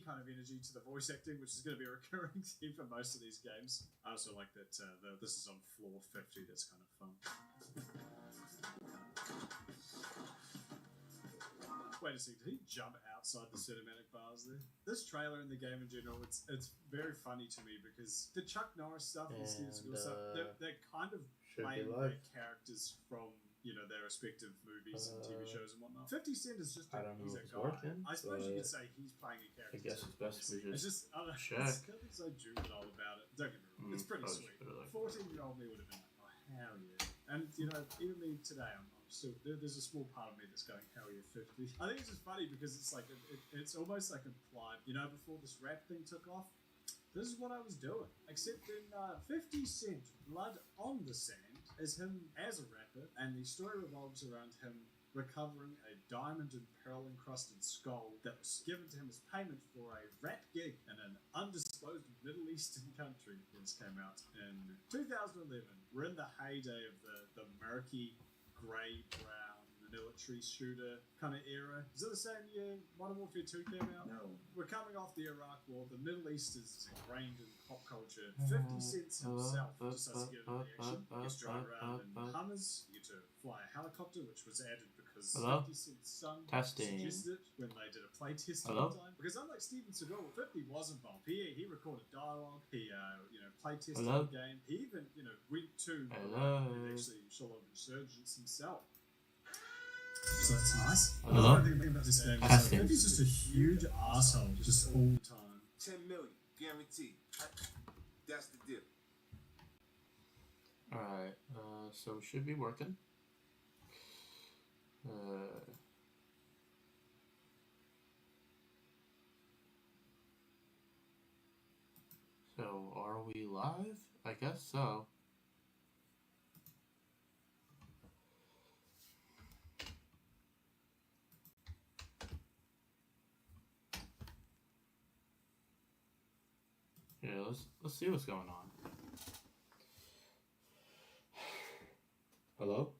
kind of energy to the voice acting, which is going to be a recurring theme for most of these games. I also like that this is on floor 50. That's kind of fun. Wait a second, did he jump outside the cinematic bars there? This trailer and the game in general, it's very funny to me because the Chuck Norris stuff and the Steven Seagal stuff, they're kind of playing their characters from, you know, their respective movies and TV shows and whatnot. 50 Cent is just he's a guy. Working, I suppose you could say he's playing a character. I guess it's best we just I don't know, check. It's kind of so juvenile about it. Don't get me wrong, it's pretty sweet. 14-year-old me would have been like, oh, hell yeah. And, you know, even me today, I'm still, there's a small part of me that's going, hell yeah, 50. I think it's just funny because it's like, it's almost like implied, you know, before this rap thing took off, this is what I was doing. Except in 50 Cent, Blood on the Sand, is him as a rapper, and the story revolves around him recovering a diamond and pearl encrusted skull that was given to him as payment for a rap gig in an undisclosed Middle Eastern country. This came out in 2011. We're in the heyday of the murky, grey, brown, military shooter kind of era. Is it the same year Modern Warfare 2 came out? No. We're coming off the Iraq War. The Middle East is ingrained in pop culture. 50 Cent himself just has to get into the action. He gets to drive around in Hummers. You get to fly a helicopter, which was added because 50 Cent's son suggested it when they did a play test one time. Because unlike Steven Seagal, 50 was involved. He recorded dialogue. He play tested the game. He even went to and actually show of Insurgents himself. So that's nice. Hello? The thing about this game is like, he's just a huge asshole just all the time. 10 million, guaranteed. That's the deal. Alright, so we should be working. So, are we live? I guess so. Yeah, let's see what's going on. Hello?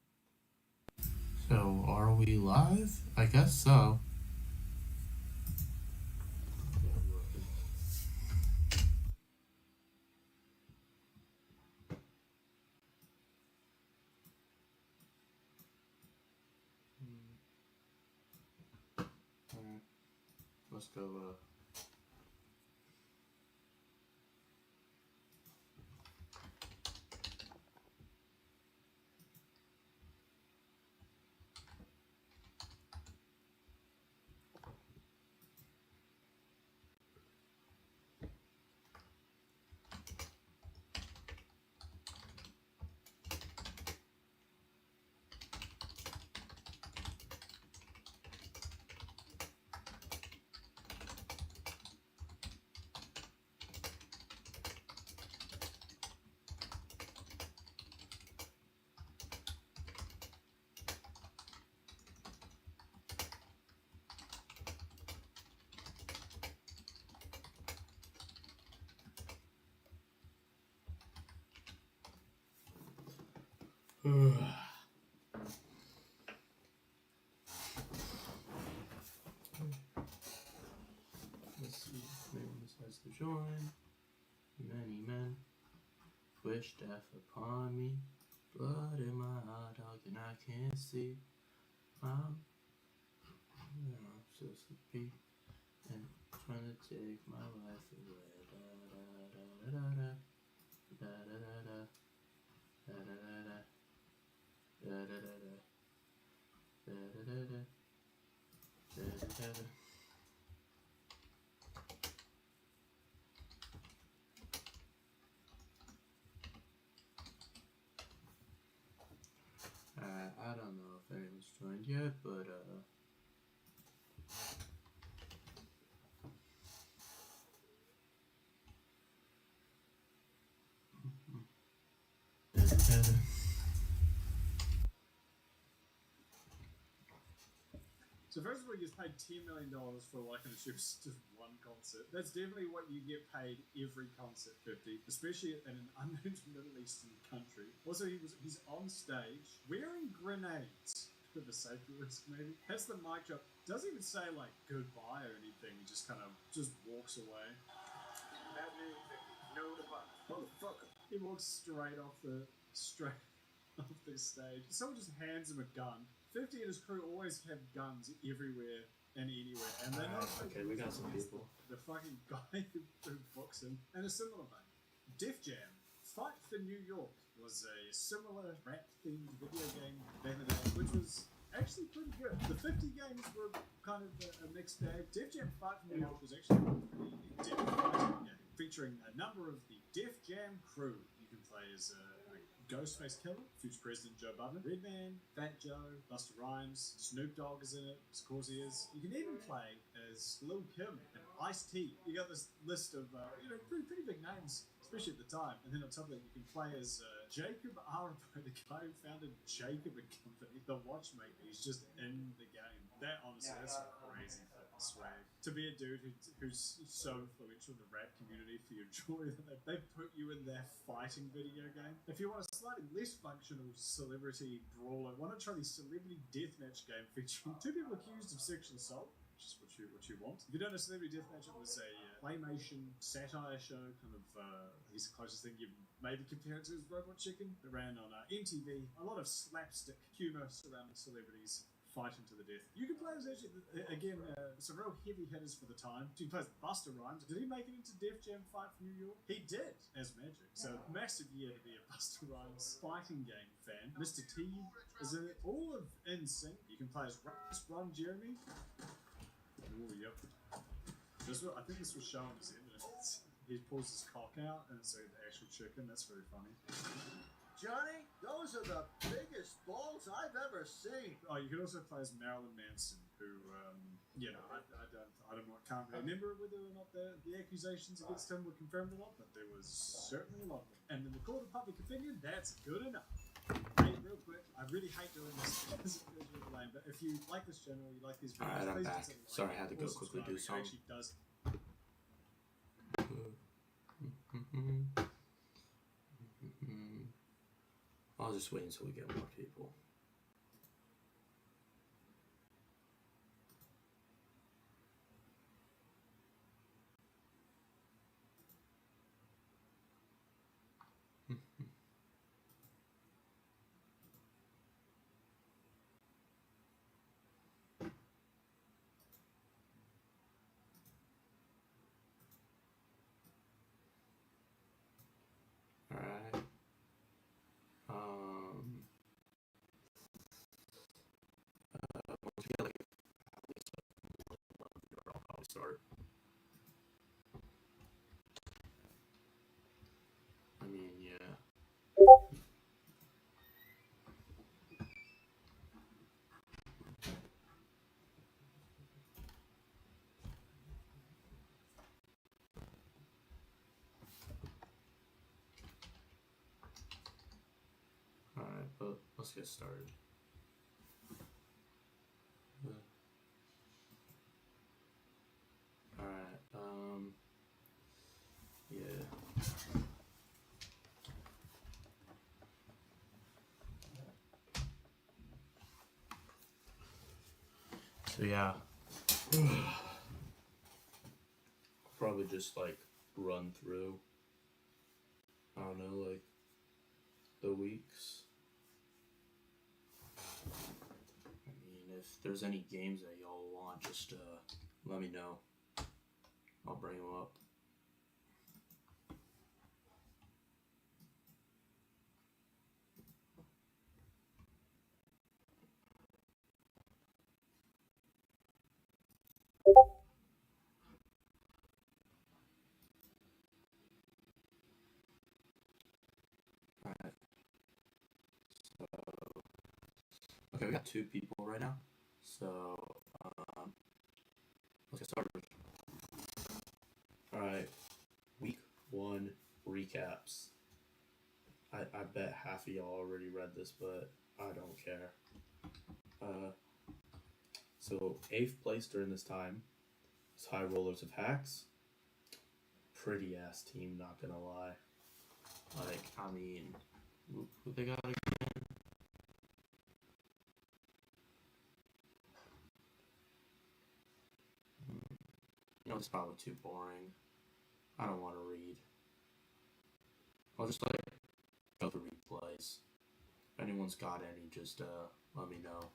So, are we live? I guess so. Alright. Let's go, let's see if anyone decides to join. Many men wish death upon me. Blood in my eye, dog, and I can't see. I'm so sleepy and trying to take my life away. Da da da da da da da da da da da da. Da da da da da da da da da da da. I don't know if anyone's joined yet, but So first of all, he gets paid $10 million for like an just one concert. That's definitely what you get paid every concert, 50, especially in an unknown Middle Eastern country. Also, he's on stage wearing grenades. with a safety risk, maybe. Has the mic drop. Doesn't even say, like, goodbye or anything. He just kind of just walks away. Motherfucker. He walks straight off the stage. Someone just hands him a gun. 50 and his crew always have guns everywhere and anywhere. And they're not okay, we got some people. The fucking guy who books him. And a similar thing. Def Jam, Fight for New York, was a similar rap-themed video game back in the day, which was actually pretty good. The 50 games were kind of a mixed bag. Def Jam Fight for New York was actually a pretty in-depth fighting game, featuring a number of the Def Jam crew. You can play as Ghostface Killer, future President Joe Budden, Redman, Fat Joe, Busta Rhymes, Snoop Dogg is in it, of course he is. You can even play as Lil Kim and Ice-T. You got this list of pretty big names, especially at the time. And then on top of that, you can play as Jacob Arabo, the guy who founded Jacob and Company, the watchmaker. He's just in the game. That honestly, that's some crazy fucking swag. To be a dude who's so influential in the rap community for your joy that they put you in their fighting video game. If you want a slightly less functional celebrity brawler, why not try the celebrity deathmatch game featuring two people accused of sexual assault? Which is what you want. If you don't know Celebrity Deathmatch, it was a claymation satire show, kind of, I guess the closest thing you maybe compare it to is Robot Chicken. It ran on MTV. A lot of slapstick humour surrounding celebrities fighting to the death. You can play as actually, again, some real heavy hitters for the time. You can play as Busta Rhymes. Did he make it into Def Jam Fight for New York? He did, as Magic. So, massive year to be a Busta Rhymes fighting game fan. Mr. T is in it. All of NSYNC. You can play as Ron Jeremy. Oh, yep. I think this was shown as evidence. He pulls his cock out and it's the actual chicken. That's very funny. Johnny, those are the biggest balls I've ever seen. Oh, you could also play as Marilyn Manson, who, I can't remember whether or not the accusations against him were confirmed or not, but there was certainly a lot of them. And in the court of public opinion, that's good enough. Hey, real quick, I really hate doing this because it feels really lame, but if you like this channel, you like these videos, Alright, I'm please back. consider liking Sorry, I had to or go quickly do subscribing. something. It actually does. I'll just wait until we get more people. Alright. Once we get like at least I'll probably start. I mean, yeah. Alright, but let's get started. Alright, yeah. So yeah. Probably just like run through, I don't know, like the weeks. I mean, if there's any games that y'all want, just let me know. I'll bring them up. Alright. So, okay, we got 2 people right now. So, let's get started. Alright, week 1 recaps. I bet half of y'all already read this, but I don't care. So 8th place during this time is High Rollers of Hacks. Pretty ass team, not gonna lie. Like, I mean, who they got again? It's probably too boring. I don't want to read. I'll just like go through replays. If anyone's got any, just let me know.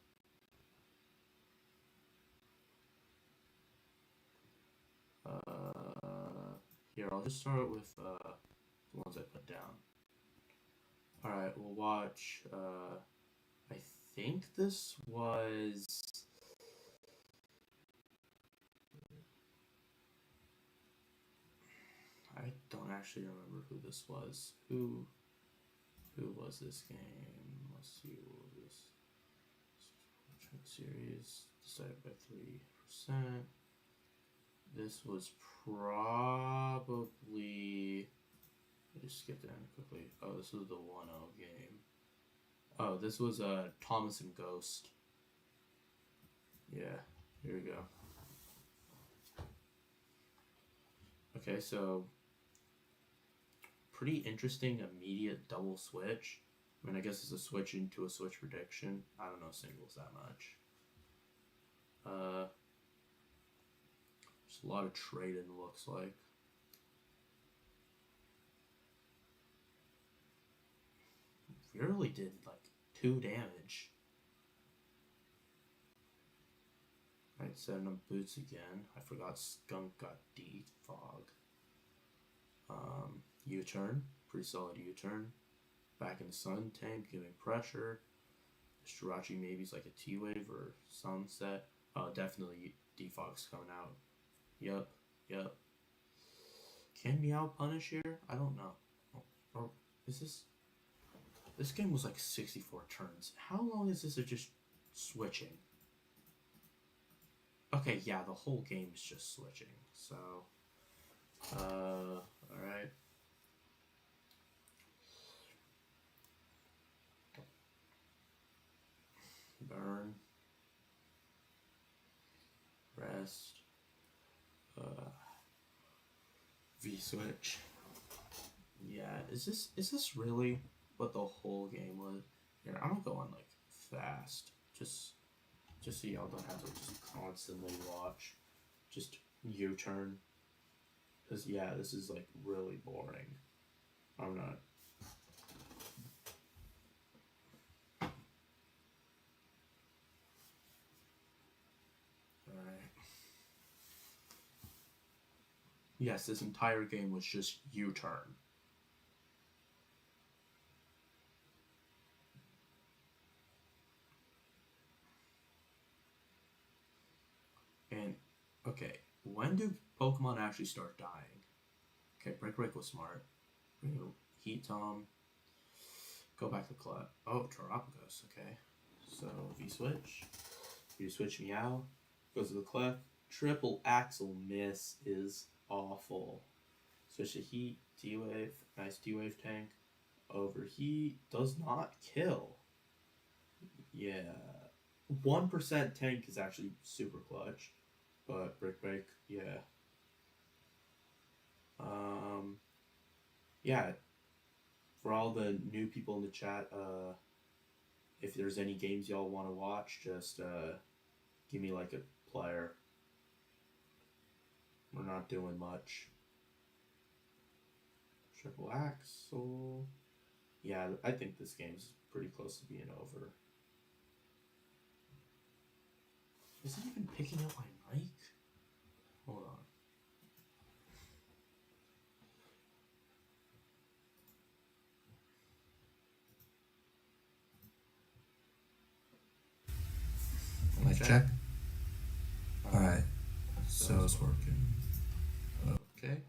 Here, I'll just start with the ones I put down. Alright, we'll watch, I think this was... I don't actually remember who this was. Who was this game? Let's see, what was this? Series, decided by 3%. This was probably... I just skipped down quickly. Oh, this was the 1-0 game. Oh, this was Thomas and Ghost. Yeah, here we go. Okay, so pretty interesting immediate double switch. I mean, I guess it's a switch into a switch prediction. I don't know singles that much. There's a lot of trading, looks like. Really did like 2 damage. Alright, setting up boots again. I forgot Skunk got defog. U-turn, pretty solid U-turn. Back in the sun, tank giving pressure. Shirachi maybe's like a T-wave or sunset. Oh, definitely defog's coming out. Yep. Can Meow punish here? I don't know. Or is this... This game was like 64 turns. How long is this of just switching? Okay, yeah, the whole game is just switching. So, alright. Burn. Rest. V-switch. Yeah, is this really what the whole game was? Here, I'm gonna go on like fast. Just so y'all don't have to just constantly watch. Just U-turn. Cause yeah, this is like really boring. I'm not. Alright. Yes, this entire game was just U-turn. And, okay, when do Pokemon actually start dying? Okay, Break was smart. Bring a Heat Tom. Go back to Club. Oh, Terapagos, okay. So, V-switch. V-switch Meow. Goes to the Clef. Triple Axle miss is awful. Switch to Heat. T-Wave. Nice T-Wave tank. Overheat. Does not kill. Yeah. 1% tank is actually super clutch. But Break, yeah. Yeah. For all the new people in the chat, if there's any games y'all want to watch, just give me like a player. We're not doing much. Triple Axle. Yeah, I think this game's pretty close to being over. Is it even picking up my mic? Hold on. Mic check. Alright. So it's working. Okay.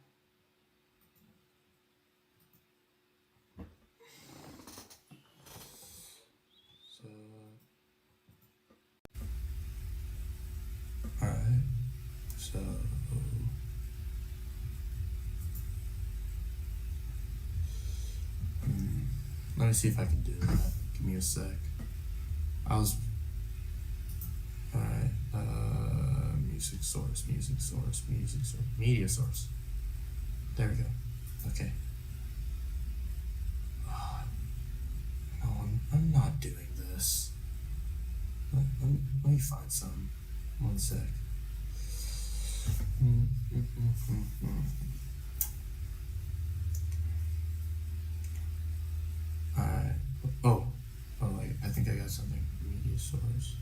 So. Alright. So. Let me see if I can do that. Give me a sec. Alright. Music source. Media source. There we go. Okay. Oh, no, I'm not doing this. Let me find some. One sec. Alright. Oh, wait, I think I got something. Media source.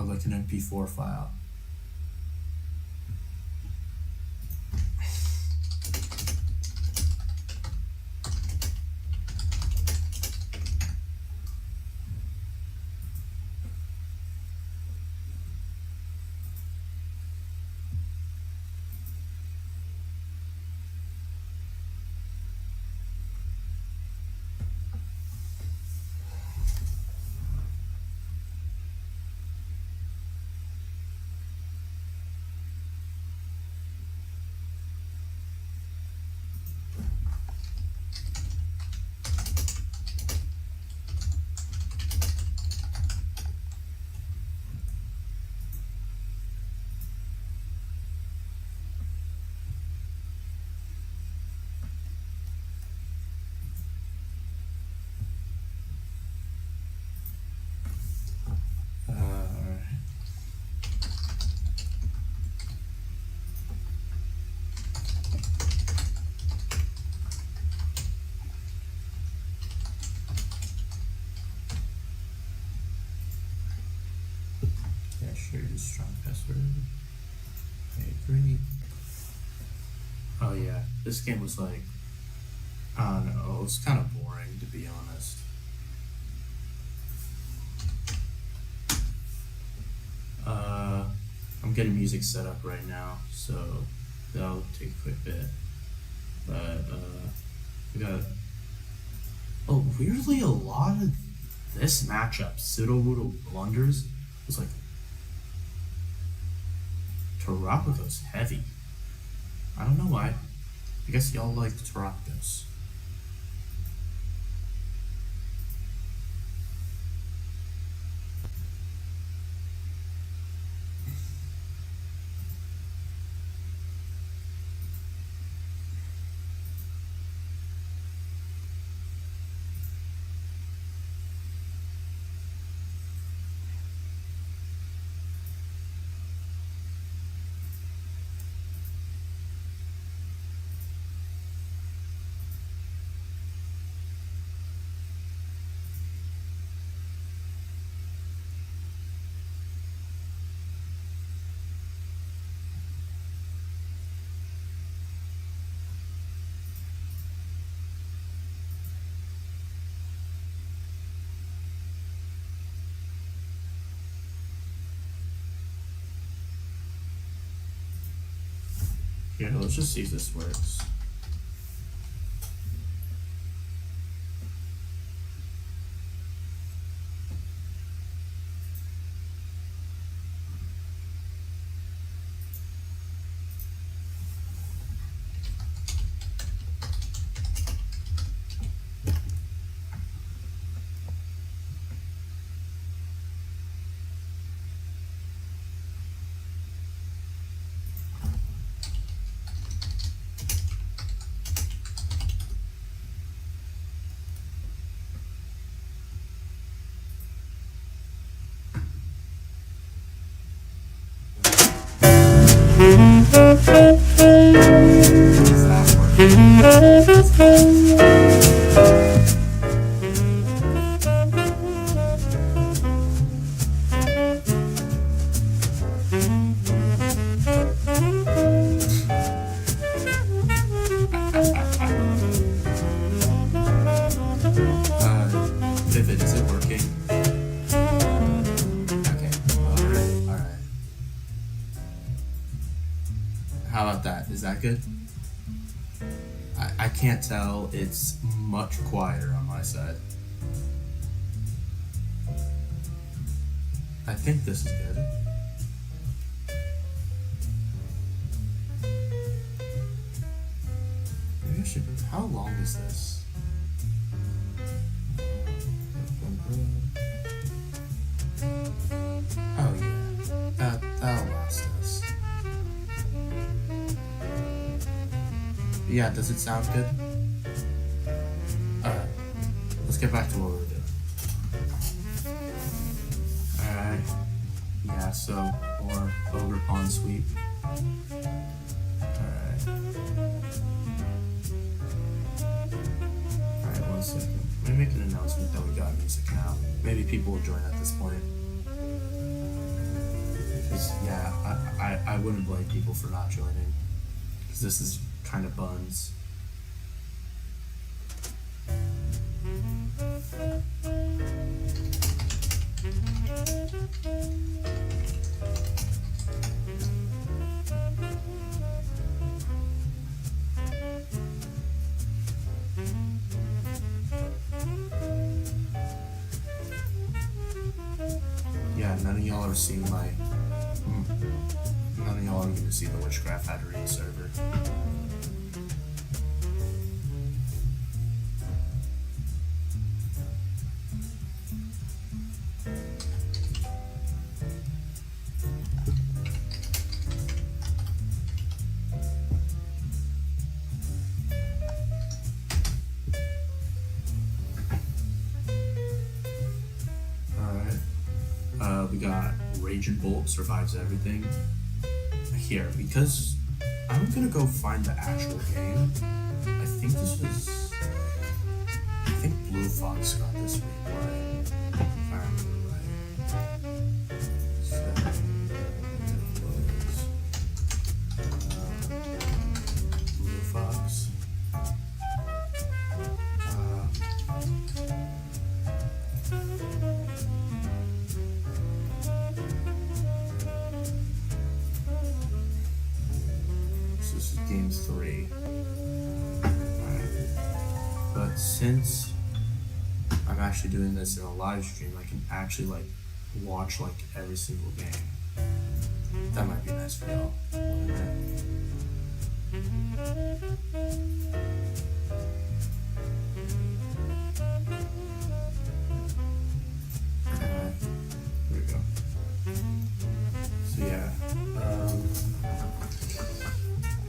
Like an MP4 file. Sure, strong password. I agree. Oh yeah, this game was like, I don't know, it was kind of boring to be honest. I'm getting music set up right now, so that'll take a quick bit. But we got, oh, weirdly a lot of this matchup, Pseudo Blunders, was like, Tarapago's heavy. I don't know why. I guess y'all like Tarapagos. Yeah, let's just see if this works. Vivid, is it working? Okay, alright. How about that? Is that good? I can't tell. It's much quieter on my side. I think this is good. Maybe I should. How long is this? Oh yeah, that'll last us. Yeah, does it sound good? Alright. Let's get back to what we were doing. Alright. Yeah, so, or Ogre Pawn Sweep. Alright. Alright, 1 second. Let me make an announcement that we got music now. Maybe people will join at this point. Because, yeah, I wouldn't blame people for not joining. Because this is kind of buns. Yeah, none of y'all are seeing my... None of y'all are going to see the Witchcraft Hatterene server. We got Raging Bolt survives everything. Here, because I'm gonna go find the actual game. I think this was. I think Blue Fox got this replay, if I remember right. So, it was, Blue Fox. Game 3. But since I'm actually doing this in a live stream, I can actually like watch like every single game. That might be nice for y'all. There we go. So yeah.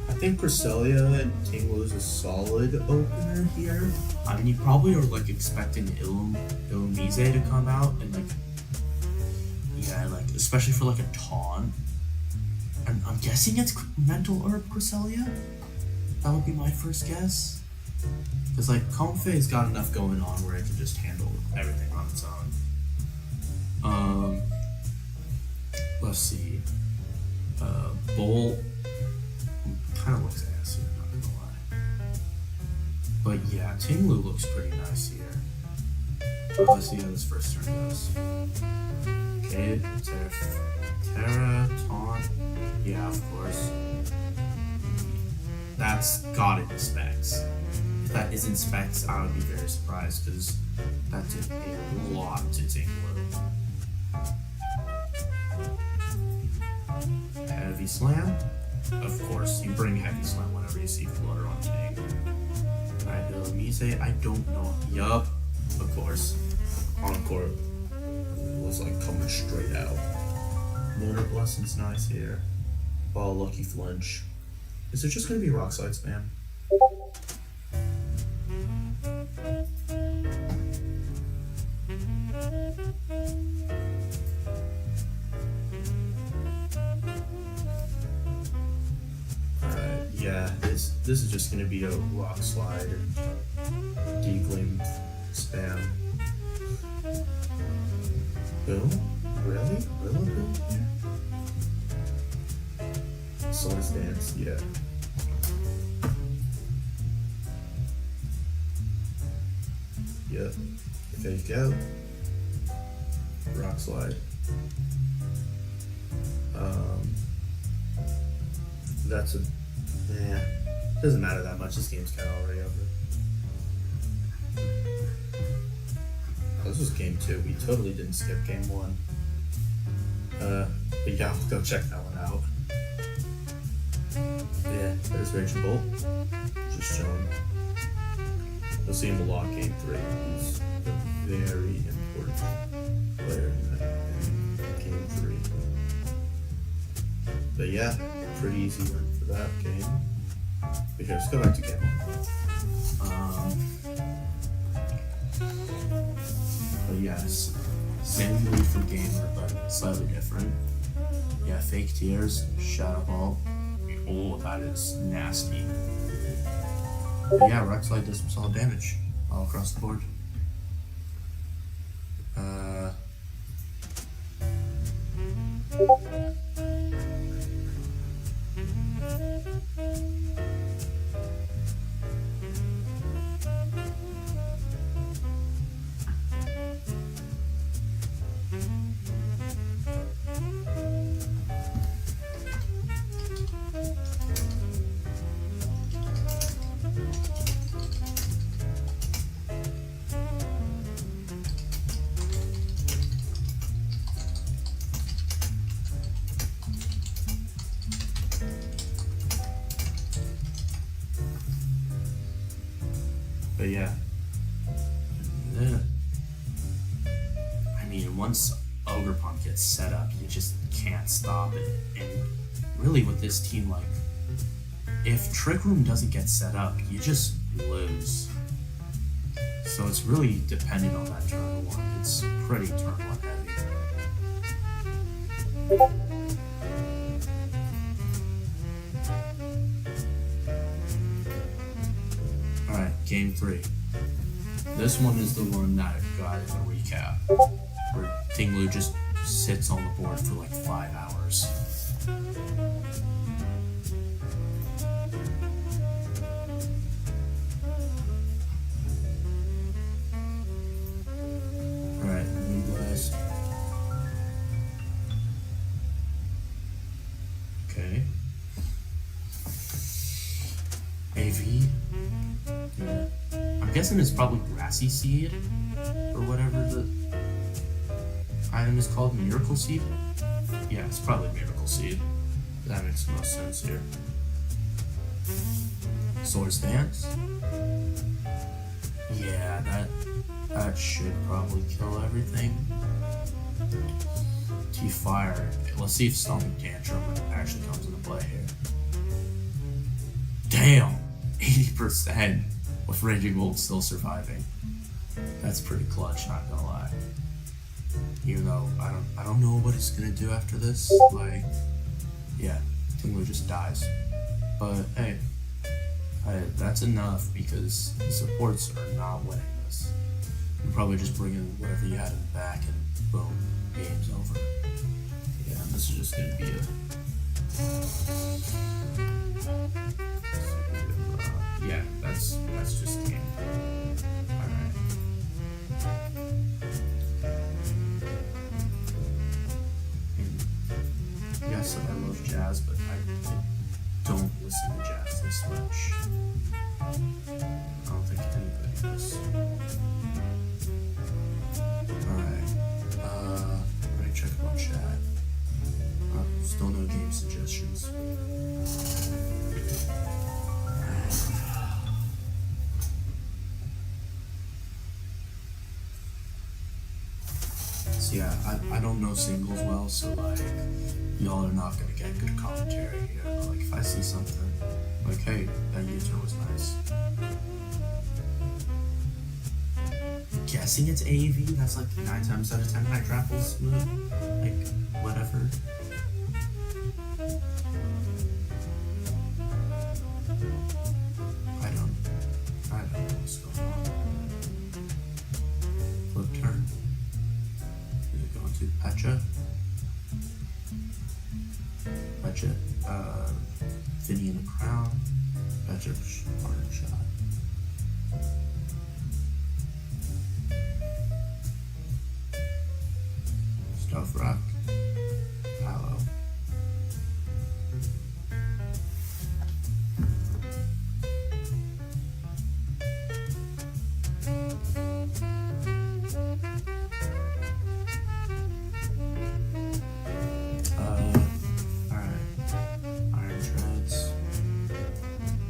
I think Cresselia and Tinglu is a solid opener here. I mean, you probably are like expecting Illumise to come out and like, yeah, like especially for like a taunt. And I'm guessing it's Mental Herb Cresselia. That would be my first guess. Because like Comfey's got enough going on where it can just handle everything on its own. Let's see. Bolt. Kind of looks assy, I'm not gonna lie. But yeah, Tinglu looks pretty nice here. Let's see how this first turn goes. Okay, Terra, Taunt. Yeah, of course. That's got it in specs. If that isn't specs, I would be very surprised because that did a lot to Tinglu. Heavy Slam. Of course, you bring Heavy Slam whenever you see Flutter on Ting. Alright, Illumise, I don't know. Yup, of course. Encore was like coming straight out. Lunar Blessing's nice here. Ball Lucky Flinch. Is it just gonna be Rock Slide Spam? Yeah, this is just gonna be a Rock Slide and Deglim spam. Boom? Really? Really boom here? Swords Dance, yeah. Yep. Fake out. Rock Slide. That's a... Yeah. Doesn't matter that much. This game's kind of already over. Oh, this was game 2. We totally didn't skip game 1. But yeah, we'll go check that one out. Yeah, there's Raging Bolt. Just showing. You'll see him a lot game 3. He's a very important player in game 3. But yeah, pretty easy win for that game. But here, let's go back to game 1. But yes, same lead for gamer, but slightly different. Yeah, fake tears, shadow ball. Oh, that is nasty. But yeah, Rexlight does some solid damage all across the board. But yeah. I mean, once Ogre Punk gets set up, you just can't stop it. And really with this team, like, if Trick Room doesn't get set up, you just lose. So it's really dependent on that turn 1. It's pretty turn 1 heavy. Alright, game 3. This one is the one that got in the recap, where Tinglu just sits on the board for like 5 hours. Alright, Moon Blast. Okay. AV. Yeah. I'm guessing it's probably Grassy Seed, or whatever the item is called, Miracle Seed? Yeah, it's probably Miracle Seed. That makes the most sense here. Swords Dance? Yeah, that should probably kill everything. T-Fire. Let's see if Stomping Tantrum actually comes into play here. Damn! 80% with Raging Bolt still surviving. That's pretty clutch, not gonna lie. Even though I don't know what it's gonna do after this. Like, yeah, Tinglu just dies. But hey, that's enough because the supports are not winning this. You probably just bring in whatever you had in the back and boom, game's over. Yeah, this is just gonna be a yeah, that's just the game. Alright. Yes, I love jazz, but I don't listen to jazz this much. I don't think anybody does. Alright. Let me check about chat. Still no game suggestions. So yeah, I don't know singles well, so like y'all are not gonna get good commentary here. But like if I see something like, hey, that user was nice. Guessing it's AAV, that's like 9 times out of 10 Hydrapple's move. Like, whatever. I don't know what's going on. Flip turn. Is it going to Pecha? Pecha, Vinny in the crown. Pecha, Harden shot. Stuff Rock. Palo.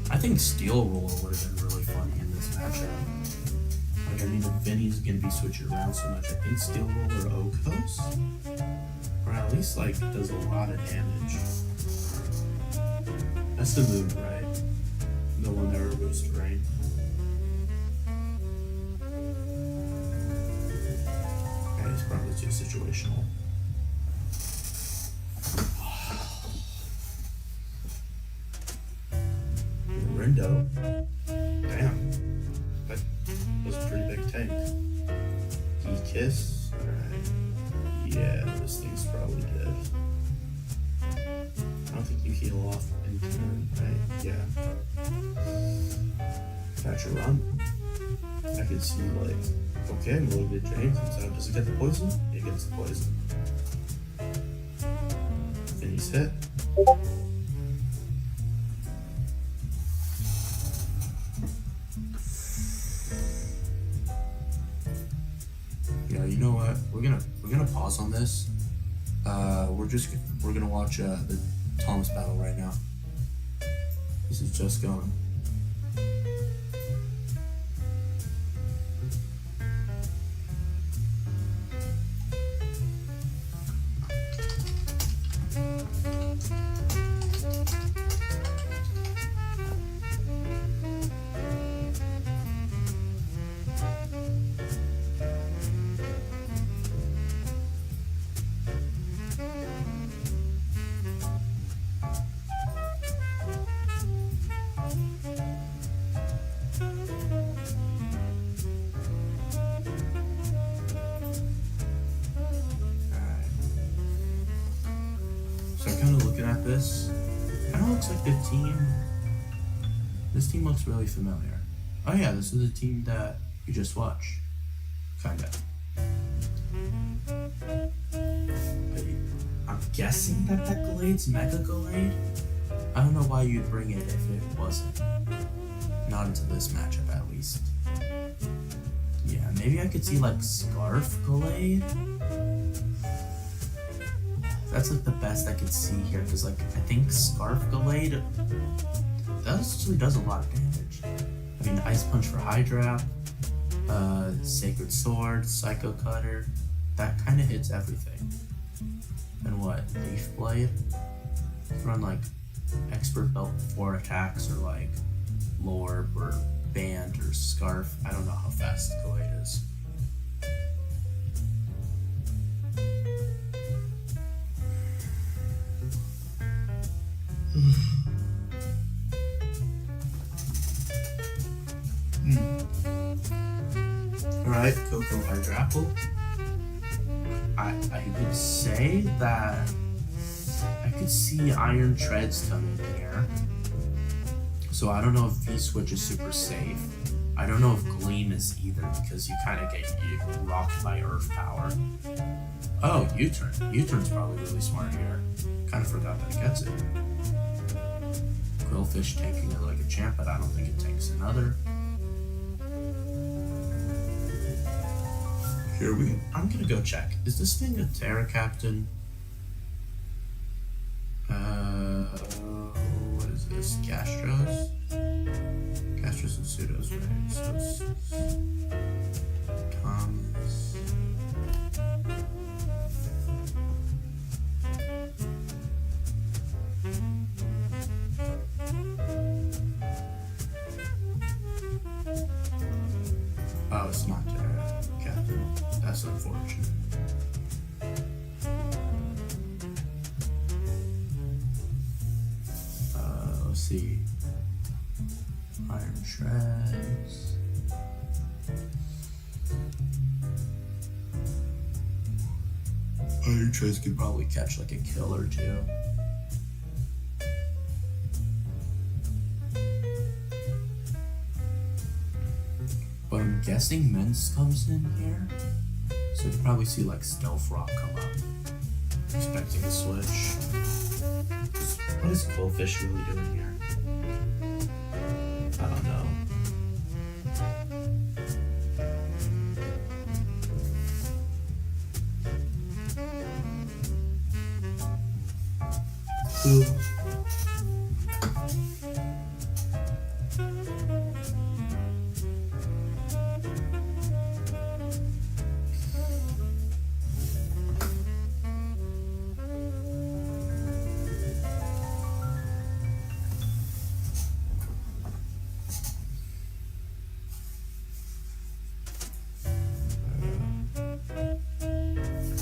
I think Steel Roller would have been really funny in this matchup. Like, I mean, if Vinny's gonna be switching around so much, I think Steel Roller Okos, or at least like does a lot of damage. That's the move, right? The one that removes terrain. Yeah, he's probably too situational. Rindo. Damn. That was a pretty big tank. Kiss. Alright. Yeah, this thing's probably dead. I don't think you heal off in turn, right? Yeah. Catch a run. I could see like, okay, I'm a little bit drained. So does it get the poison? It gets the poison. And he's hit. Yeah, you know what? We're gonna pause on this. We're gonna watch the Thomas battle right now. This is just going. So kind of looking at this, kind of looks like the team. This team looks really familiar. Oh yeah, this is the team that you just watched. Kinda. I'm guessing that Gallade's Mega Gallade. I don't know why you'd bring it if it wasn't. Not into this matchup at least. Yeah, maybe I could see like Scarf Gallade. That's like the best I could see here, because like I think Scarf Gallade that actually does a lot of damage. I mean, Ice Punch for Hydra, Sacred Sword, Psycho Cutter, that kind of hits everything. And what, Leaf Blade? Run like Expert Belt 4 attacks, or like Lorb or Band or Scarf. I don't know how fast Gallade is. Alright, Coco Hydrapple. I would say that I could see Iron Treads coming here. So I don't know if V-Switch is super safe. I don't know if Gleam is either, because you kind of get rocked by Earth Power. Oh, U-Turn. U-Turn's probably really smart here. Kind of forgot that it gets it. Quillfish tanking it like a champ, but I don't think it tanks another. I'm gonna go check. Is this thing a Terra Captain? What is this? Gastros? Gastros and Pseudos, right? So Thomas. Oh, it's not Terra Captain. That's unfortunate. Let's see. Iron Shreds. Iron Shreds could probably catch like a kill or two. But I'm guessing Mince comes in here, so you probably see like Stealth Rock come up. Expecting a switch. What is Quillfish really doing here? I don't know. Ooh.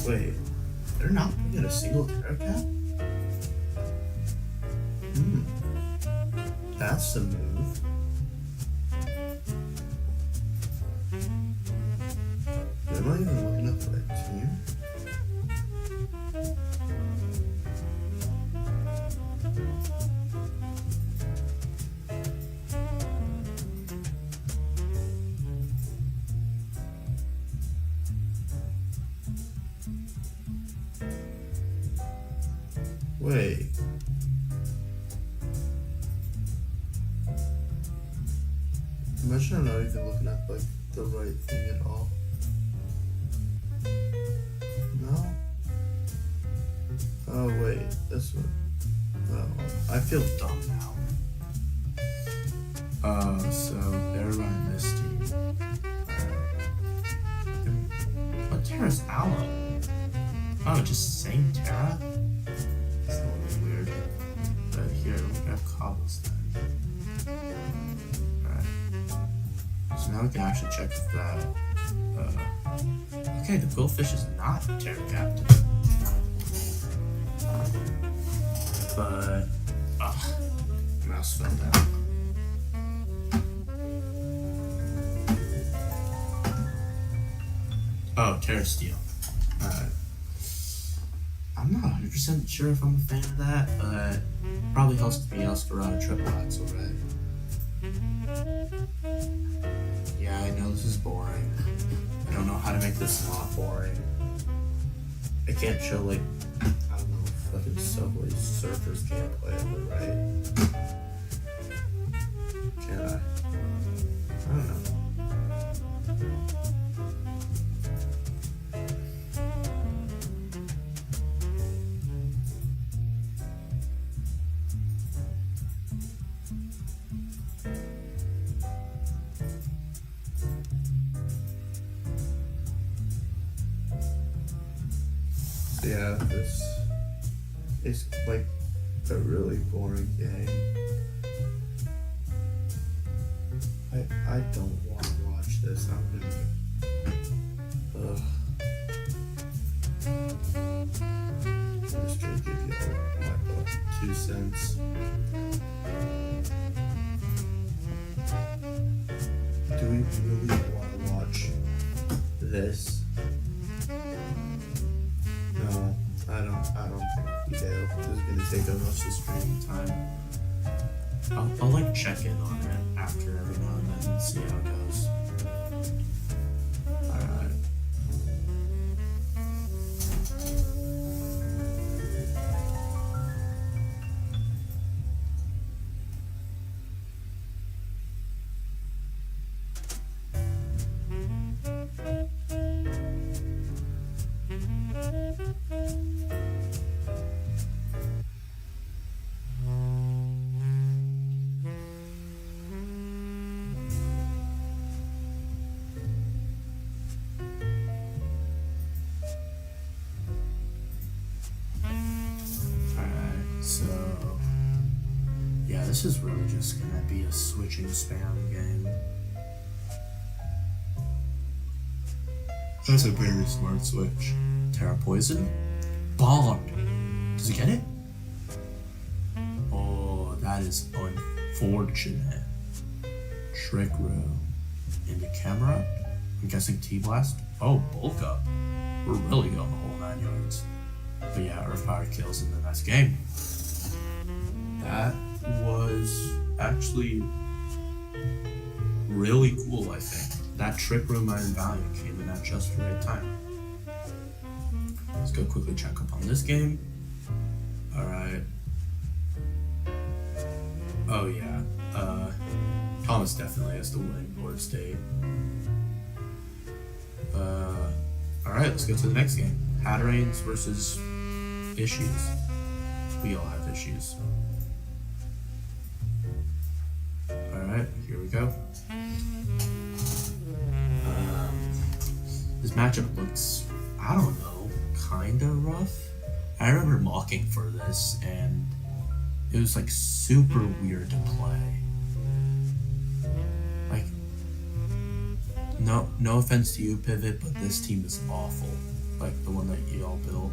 Wait, they're not putting a single Terra cap? That's the move. Am I even looking up the right team? Wait. Imagine I'm not even looking at like the right thing at all. No? Oh wait, this one. Oh, I feel dumb now. So they're running this team. What Terra's Aloe? Oh, just same Terra? It's a little weird. But here, we have Cobblestone. Alright. So now we can actually check if that. Okay, the Goldfish is not Terra Captain. But. Mouse fell down. Oh, Terra Steel. Alright. I'm not 100% sure if I'm a fan of that, but probably helps me Elsterado triple axle, right? Yeah, I know this is boring. I don't know how to make this not boring. I can't show, like, I don't know, fucking Subway Surfers gameplay of it, right? Can I? I don't know. Yeah, this is like a really boring game. I don't want to watch this. I'm gonna. I'm just gonna give you all my 2 cents. Do we really want to watch this? No, I don't think we do. This is gonna take up most of the streaming time. I'll like check in on it after every now and then and see how it goes. Alright. So, yeah, this is really just gonna be a switching spam game. That's a very smart switch. Terra Poison? Bond! Does he get it? Oh, that is unfortunate. Trick Room. Into camera? I'm guessing T-Blast? Oh, Bulk Up. We're really going the whole 9 yards. But yeah, Earthfire kills in the next game. That was actually really cool, I think. That Trick Room Iron Valiant came in at just the right time. Let's go quickly check up on this game. Alright. Oh yeah. Thomas definitely has to win board state. Alright, let's go to the next game. Hatterains versus Issues. We all have issues. Alright, here we go. This matchup looks, I don't know, kinda rough. I remember mocking for this, and it was like super weird to play. Like, no offense to you, Pivot, but this team is awful. like the one that y'all built,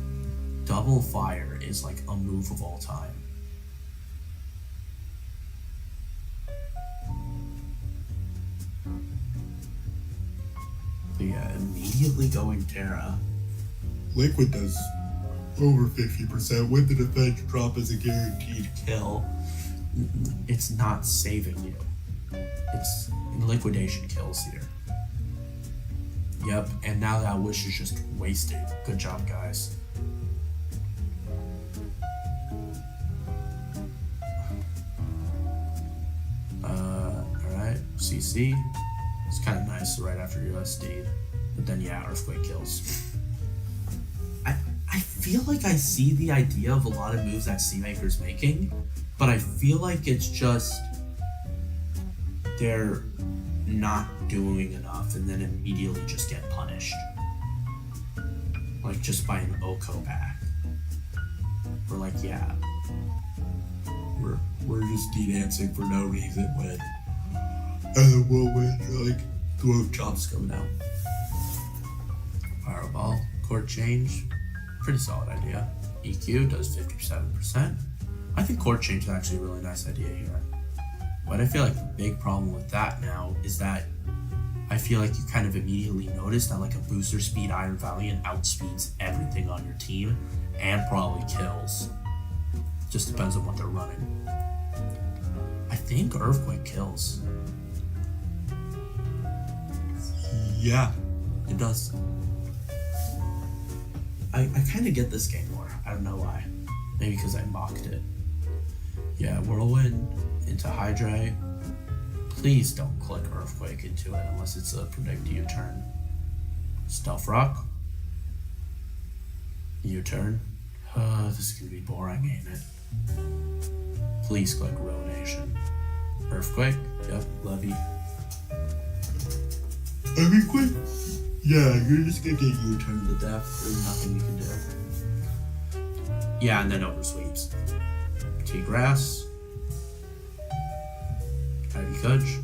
double fire is like a move of all time. But yeah, immediately going Terra. Liquid does over 50% with the defense drop as a guaranteed kill. It's not saving you. It's liquidation kills here. Yep, and now that wish is just wasted. Good job, guys. Alright, CC. It's kind of nice right after USD. But then, yeah, Earthquake kills. I feel like I see the idea of a lot of moves that Seamaker's making, but I feel like it's just they're not doing enough and then immediately just get punished. Like just by an Oko back. We're like, yeah. We're just de-dancing for no reason when and then we'll win, like throat chops coming out. Fireball, court change. Pretty solid idea. EQ does 57%. I think court change is actually a really nice idea here. But I feel like the big problem with that now is that I feel like you kind of immediately notice that like a booster speed Iron Valiant outspeeds everything on your team and probably kills. Just depends on what they're running. I think Earthquake kills. Yeah, it does. I kind of get this game more. I don't know why. Maybe because I mocked it. Yeah, Whirlwind into Hydra. Please don't click Earthquake into it unless it's a predict U-turn. Stealth Rock. U-turn. This is gonna be boring, ain't it? Please click Ruination. Earthquake. Yep, Levy. Earthquake? Yeah, you're just gonna get U-turn to death. There's nothing you can do. Yeah, and then oversweeps. T-Grass. Ivy Kudge.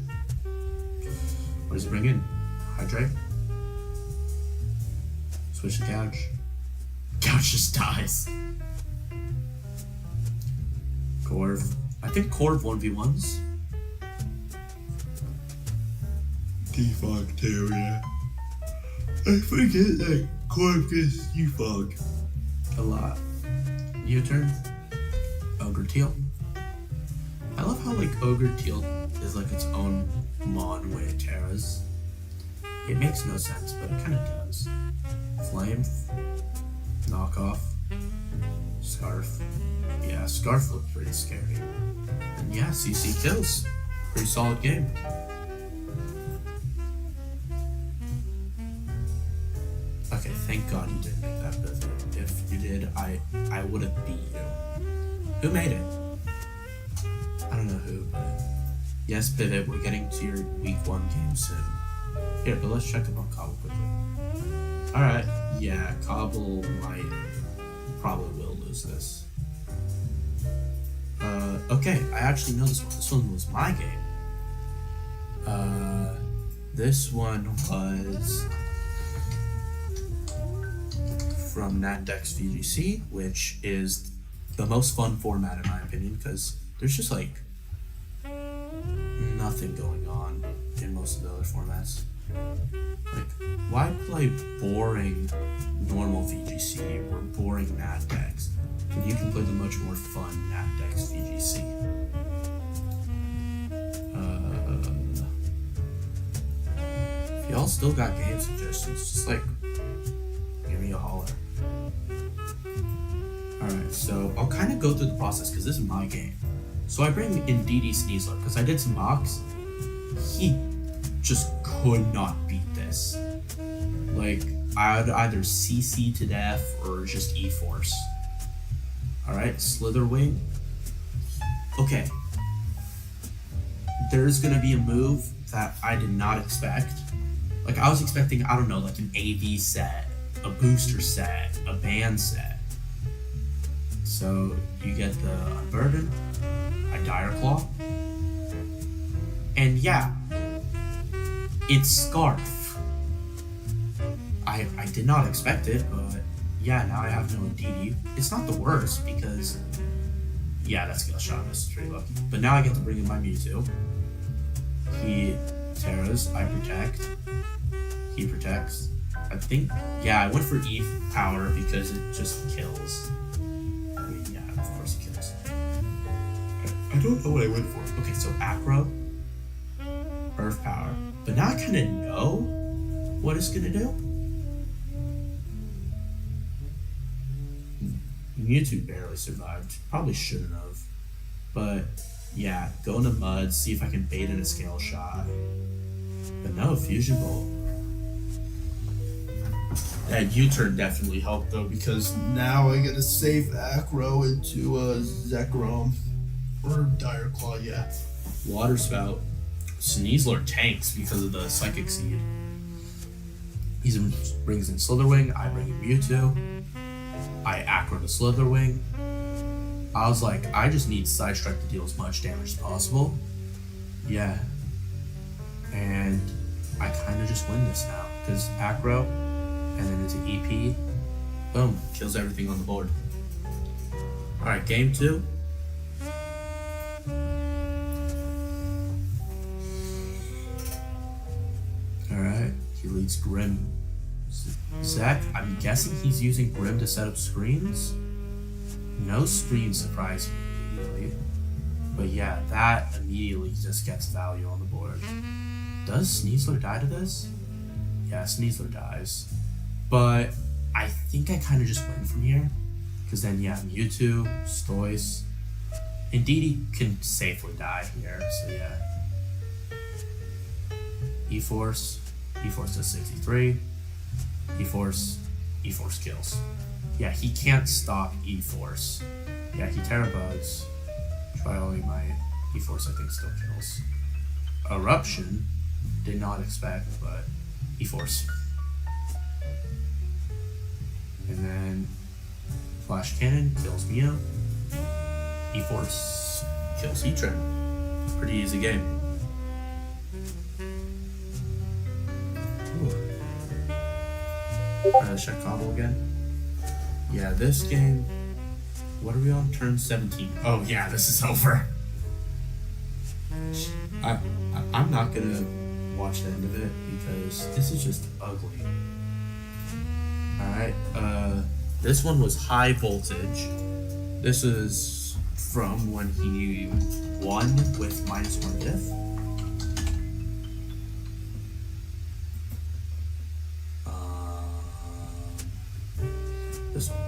What does it bring in? Hydrate. Switch to Couch. Couch just dies. Corv. I think Corv 1v1s. Defog too, yeah. I forget that Corv gets defog a lot. U-turn. Ogre Teal. I love how like Ogre Teal is like its own mon way of Terras. It makes no sense, but it kind of does. Flame. Knockoff. Scarf. Yeah, Scarf looked pretty scary. And yeah, CC kills. Pretty solid game. Okay, thank God you didn't make that pivot. If you did, I would have beat you. Who made it? I don't know who, but yes, pivot. We're getting to your week 1 game soon. Here, but let's check up on Cobble quickly. Alright, yeah, Cobble probably will lose this. Okay, I actually know this one. This one was my game. This one was from Natdex VGC, which is the most fun format in my opinion, because there's just like nothing going on in most of the other formats. Like, why play boring normal VGC or boring Natdex when you can play the much more fun Natdex VGC? If y'all still got game suggestions, just like give me a holler. Alright, so I'll kind of go through the process because this is my game. So I bring in DD Sneasler because I did some mocks. He just could not beat this. Like, I'd either CC to death or just E-Force. Alright, Slitherwing. Okay. There's gonna be a move that I did not expect. Like, I was expecting, I don't know, like an AV set, a booster set, a band set. So, you get the Unburden, a Dire Claw, and yeah, it's Scarf. I I did not expect it, but yeah, now I have no DD. It's not the worst because, yeah, that skill shot is pretty lucky. But now I get to bring in my Mewtwo. He terras, I protect. He protects. I think, yeah, I went for E power because it just kills. I mean, yeah, of course it kills. I don't know what I went for. Okay, so Acro, Earth power. But now I kind of know what it's gonna do. Mewtwo barely survived. Probably shouldn't have. But yeah, go into Mud, see if I can bait in a scale shot. But no, Fusion Bolt. That U-turn definitely helped though, because now I get a safe Acro into a Zekrom or Dire Claw, yeah. Water Spout. Sneasler tanks because of the Psychic Seed. He brings in Slitherwing, I bring in Mewtwo. I Acro to Slitherwing. I was like, I just need Side Strike to deal as much damage as possible. Yeah. And I kind of just win this now. Because Acro, and then into EP. Boom. Kills everything on the board. Alright, game 2. Alright, he leads Grim. Zach, I'm guessing he's using Grim to set up screens? No screen surprised me immediately. But yeah, that immediately just gets value on the board. Does Sneasler die to this? Yeah, Sneasler dies. But I think I kind of just win from here. Because then, yeah, Mewtwo, Stoice, and Didi can safely die here, so yeah. E-Force does 63. E-Force kills. Yeah, he can't stop E-Force. Yeah, he Terra Bugs. Trialing my E-Force, I think, still kills. Eruption, did not expect, but E-Force. And then Flash Cannon kills Mew. E-Force kills Heatran. Pretty easy game. Let's check combo again. Yeah, this game. What are we on? Turn 17. Oh yeah, this is over. I'm not gonna watch the end of it because this is just ugly. Alright, this one was high voltage. This is from when he won with -1 diff. This one.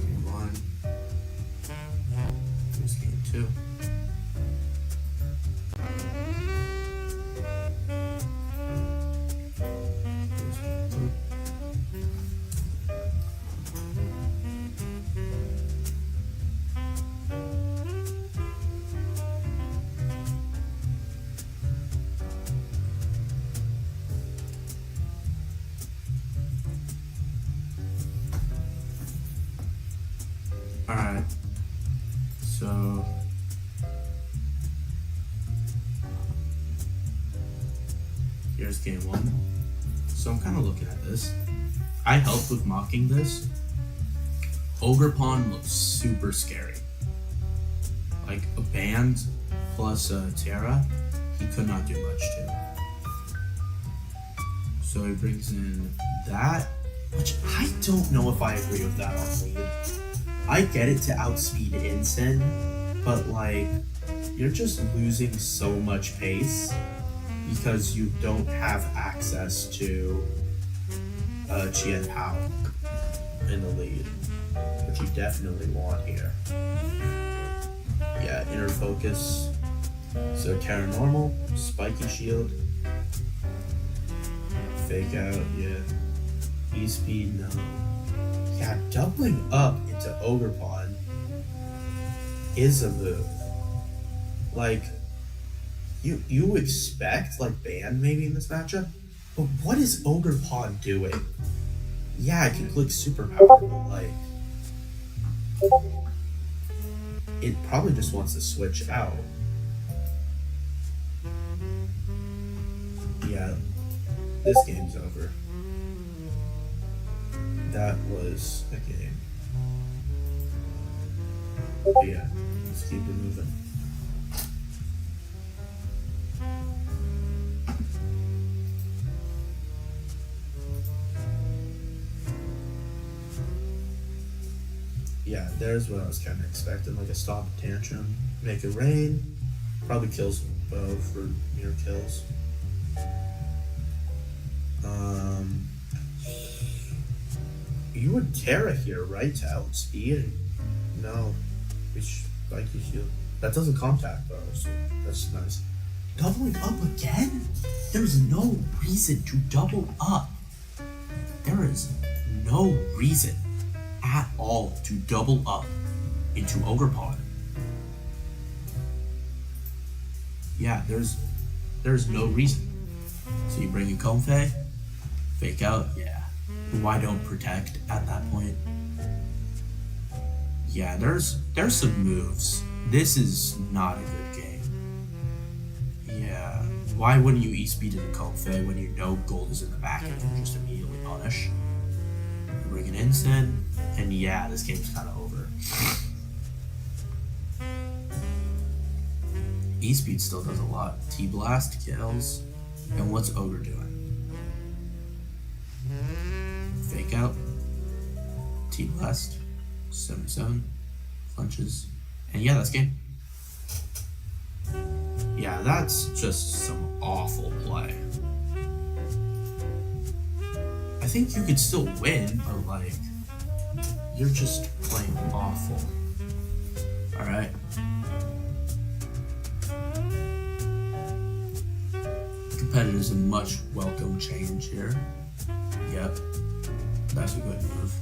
Game 1. Here's game 2. Alright, so here's game 1. So I'm kind of looking at this. I helped with mocking this. Ogre Pond looks super scary. Like a band plus a Terra, he could not do much to. So he brings in that, which I don't know if I agree with that on lead. I get it to outspeed Incin, but like, you're just losing so much pace because you don't have access to Chien Pao in the lead, which you definitely want here. Yeah, Inner Focus. So Terra Normal, Spiky Shield, Fake Out, yeah. E-Speed, no. Yeah, doubling up into Ogre Pond is a move. Like, you expect, like, Ban maybe in this matchup, but what is Ogre Pond doing? Yeah, I can click Superpower, but, like... it probably just wants to switch out. Yeah, this game's over. That was a game. But yeah, let's keep it moving. Yeah, there's what I was kind of expecting, like a stop tantrum, make it rain, probably kills bow for near kills. You would Terra here, right? To outspeed? No, which like you should. That doesn't contact though, so that's nice. Doubling up again? There's no reason to double up. There is no reason at all to double up into Ogre Pod. Yeah, there's no reason. So you bring in Comfey, fake out, yeah. Why don't protect at that point? Yeah, there's some moves. This is not a good game. Yeah, why wouldn't you E-speed into Comfey when you know gold is in the back and you can just immediately punish? You bring an Ensign, and yeah, this game's kind of over. E-speed still does a lot. T-blast kills, and what's Ogre doing? Fake out, T-blast, 77, flinches, and yeah, that's game. Yeah, that's just some awful play. I think you could still win, but like, you're just playing awful. Alright. Competitor's a much welcome change here. Yep. That's a good move.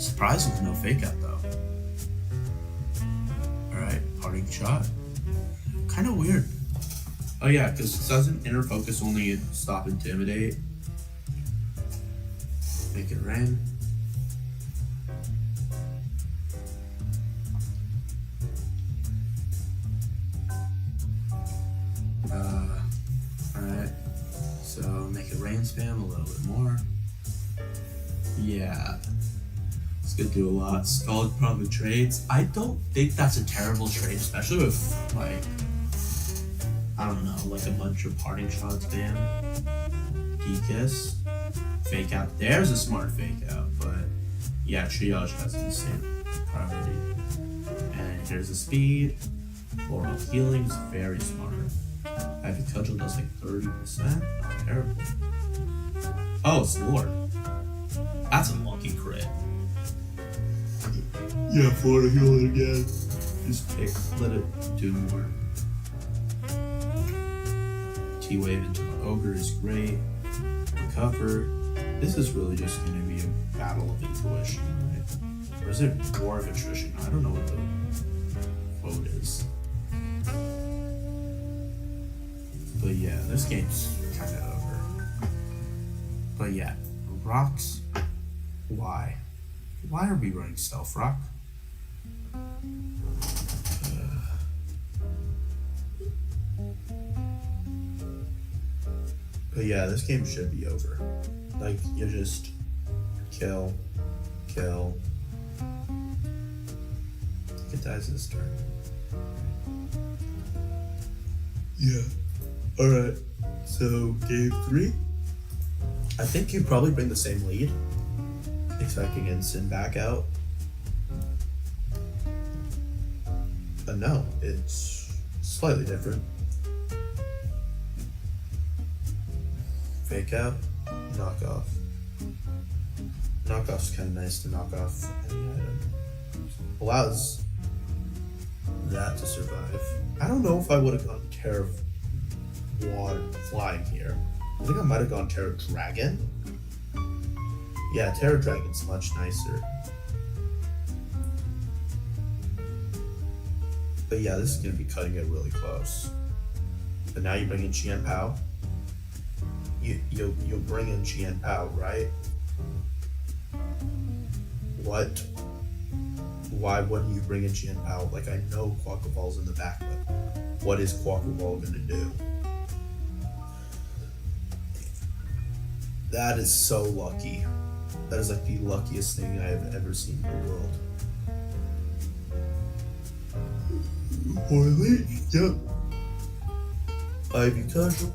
Surprised with no fake out though. Alright, parting shot. Kind of weird. Oh yeah, because it doesn't inner focus only stop intimidate. Make it rain. Alright. So make it rain spam a little bit more. Yeah. It's gonna do a lot. Scald probably trades. I don't think that's a terrible trade, especially with like, I don't know, like a bunch of parting shots bam. Kiss. Fake out. There's a smart fake out, but yeah, triage has the same priority. And here's the speed. Floral healing is very smart. Heavy cudgel does like 30%. Not terrible. Oh, it's Lord. That's a lucky crit. Yeah, Florida healing again. Just let it do more. T-wave into the ogre is great. Recover. This is really just going to be a battle of intuition, right? Or is it war of attrition? I don't know what the quote is. But yeah, this game's kind of over. But yeah, rocks. Why? Why are we running Stealth Rock? But yeah, this game should be over. Like, you just kill. It dies this turn. Yeah. Alright. So, game 3. I think you probably bring the same lead. Expecting Ensign back out. But no, it's slightly different. Fake out, knock off. Knockoff's kind of nice to knock off any item. Allows that to survive. I don't know if I would have gone Terra Water Flying here. I think I might have gone Terra Dragon. Yeah, Terra Dragon's much nicer. But yeah, this is going to be cutting it really close. But now you bring in Qian Pao. You'll bring in Qian Pao, right? What? why wouldn't you bring a Jian Pao? Like, I know Quackaball's in the back, but what is Quackaball gonna do? That is so lucky. That is like the luckiest thing I have ever seen in the world. Poorly, yep. Ivy Cudgel,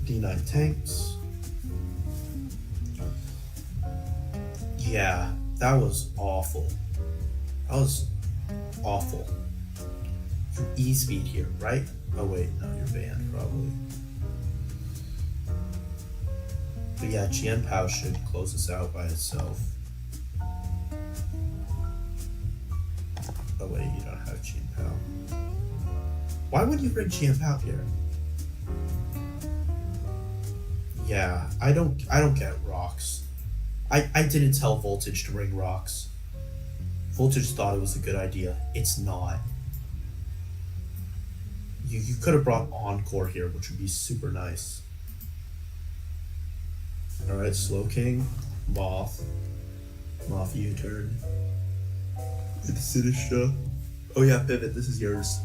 D9 Tanks. Yeah, that was awful. That was awful. You're E-speed here, right? Oh wait, no, you're banned probably. But yeah, Jian Pao should close this out by itself. Oh wait, you don't have Jian Pao. Why would you bring Jian Pao here? Yeah, I don't get rocks. I didn't tell Voltage to bring rocks. Voltage thought it was a good idea. It's not. You could have brought Encore here, which would be super nice. Alright, Slow King, Moth, U-turn, and Sinistra. Oh yeah, Pivot, this is yours.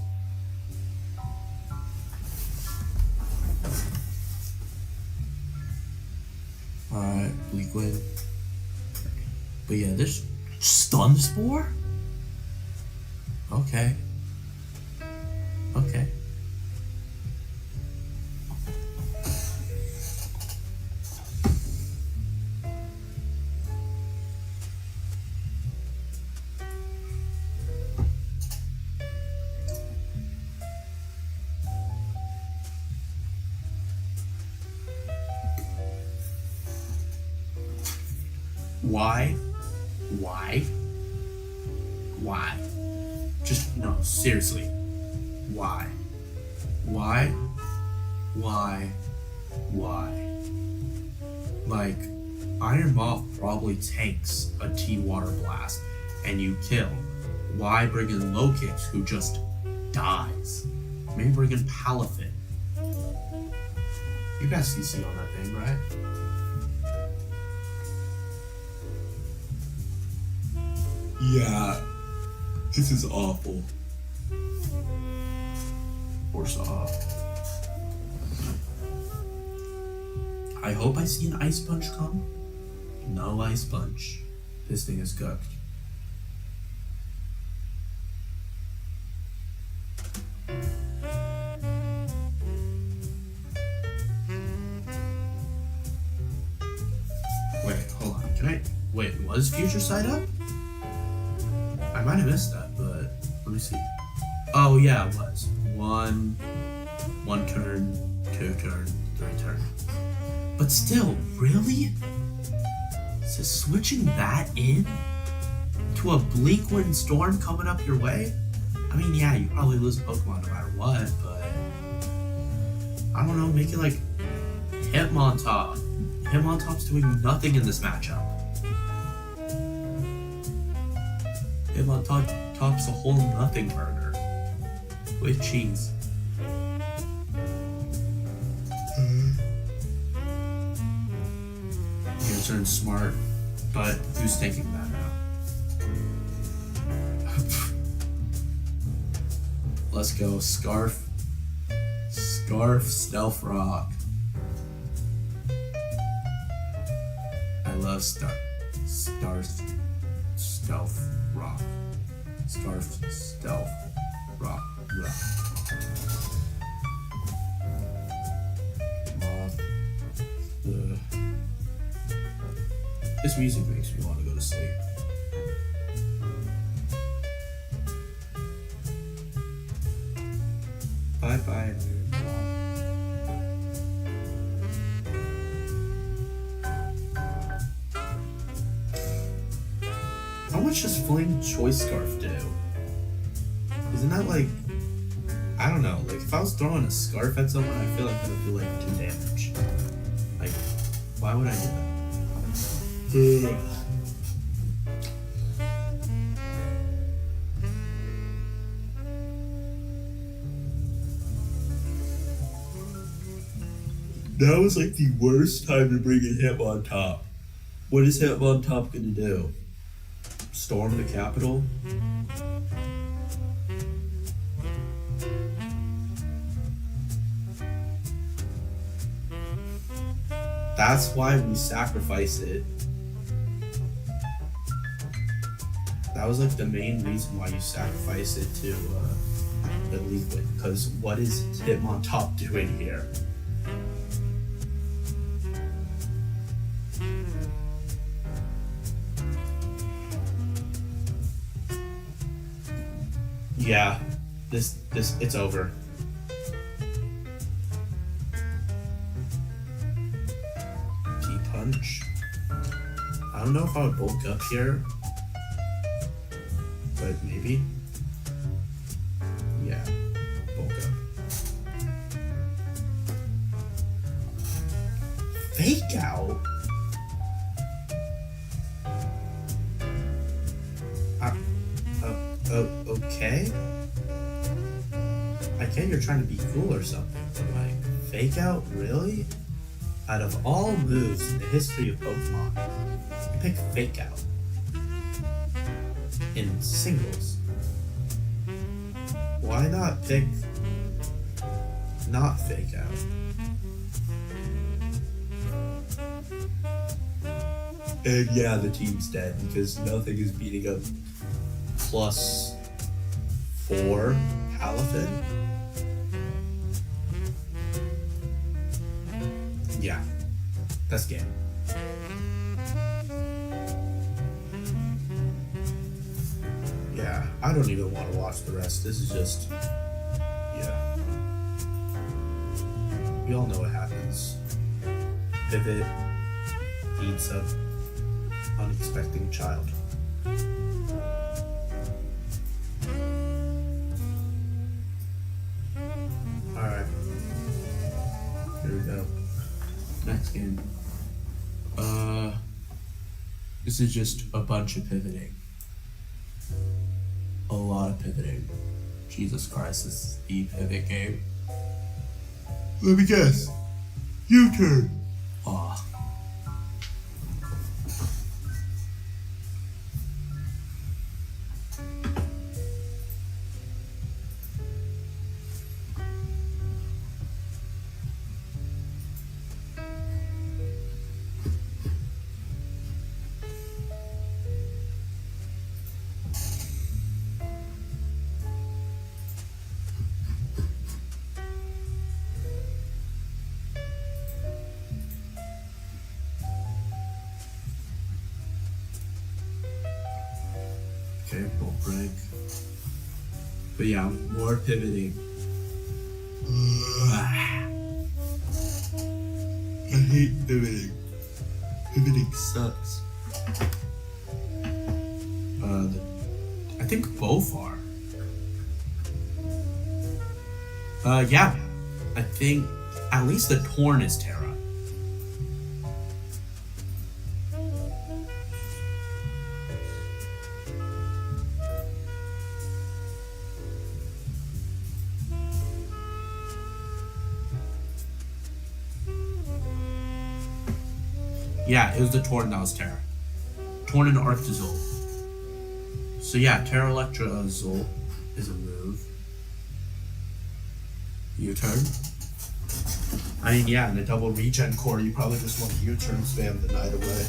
Alright, Bleak Wind. But yeah, this Stun Spore? Okay. Okay. Why? Why? Why? Just, no, seriously. Why? Why? Why? Why? Like, Iron Moth probably tanks a T-Water Blast and you kill. Why bring in Lokix who just dies? Maybe bring in Palafin. You got CC on that thing, right? Yeah, this is awful. Warsaw. I hope I see an Ice Punch come. No Ice Punch. This thing is cooked. Wait, hold on. Can I... Wait, was Future Sight up? I might have missed that, but let me see. Oh yeah, it was. One turn, 2 turn, 3 turn. But still, really? So switching that in to a Bleak Wind Storm coming up your way? I mean, yeah, you probably lose a Pokemon no matter what, but I don't know, make it like Hitmontop. Hitmontop's doing nothing in this matchup. Hitmontop's a whole nothing burger with cheese. Your turn, smart, but who's thinking that now? Let's go, Scarf, Stealth Rock. I love Stealth Rock. Stealth Rock. Moth. This music makes me want to go to sleep. Bye bye. How much does Flame Choice Scarf do? Isn't that like, I don't know, like if I was throwing a scarf at someone, I feel like that would do like 2 damage. Like, why would I do that? That was like the worst time to bring in Hitmontop. What is Hitmontop gonna do? storm the Capitol. That's why we sacrifice it. That was like the main reason why you sacrifice it to the liquid. Because what is Tim on top doing here? Yeah, this it's over. Punch. I don't know if I would bulk up here, but maybe. Yeah, bulk up. Fake out? Okay. I get you're trying to be cool or something, but like, fake out? Really? Out of all moves in the history of Pokemon, you pick Fake Out in singles. Why not pick not Fake Out? And yeah, the team's dead because nothing is beating up +4 Palafin. Yeah, that's game. Yeah, I don't even want to watch the rest. This is just, yeah. We all know what happens. Pivot eats up unexpected child. Alright. Here we go. Next game. This is just a bunch of pivoting. A lot of pivoting. Jesus Christ, this is the pivot game. Let me guess. U-turn. Aw. Okay, bolt break. But yeah, more pivoting. I hate pivoting. Pivoting sucks. I think both are. Yeah. I think at least the Torn is Terra. Yeah, it was the Torn that was Terra. Torn and Arc to Zol. So yeah, Terra Electra Zol is a move. U-turn. I mean, yeah, in a double regen core, you probably just want to U-turn spam the night away.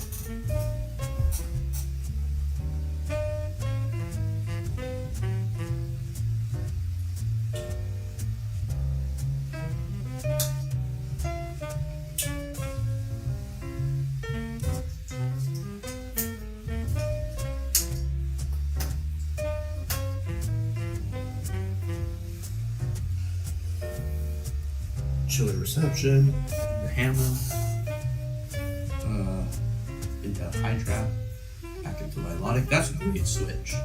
Chilly Reception, the Hammer, into Hydra, back into Milotic. That's a great switch.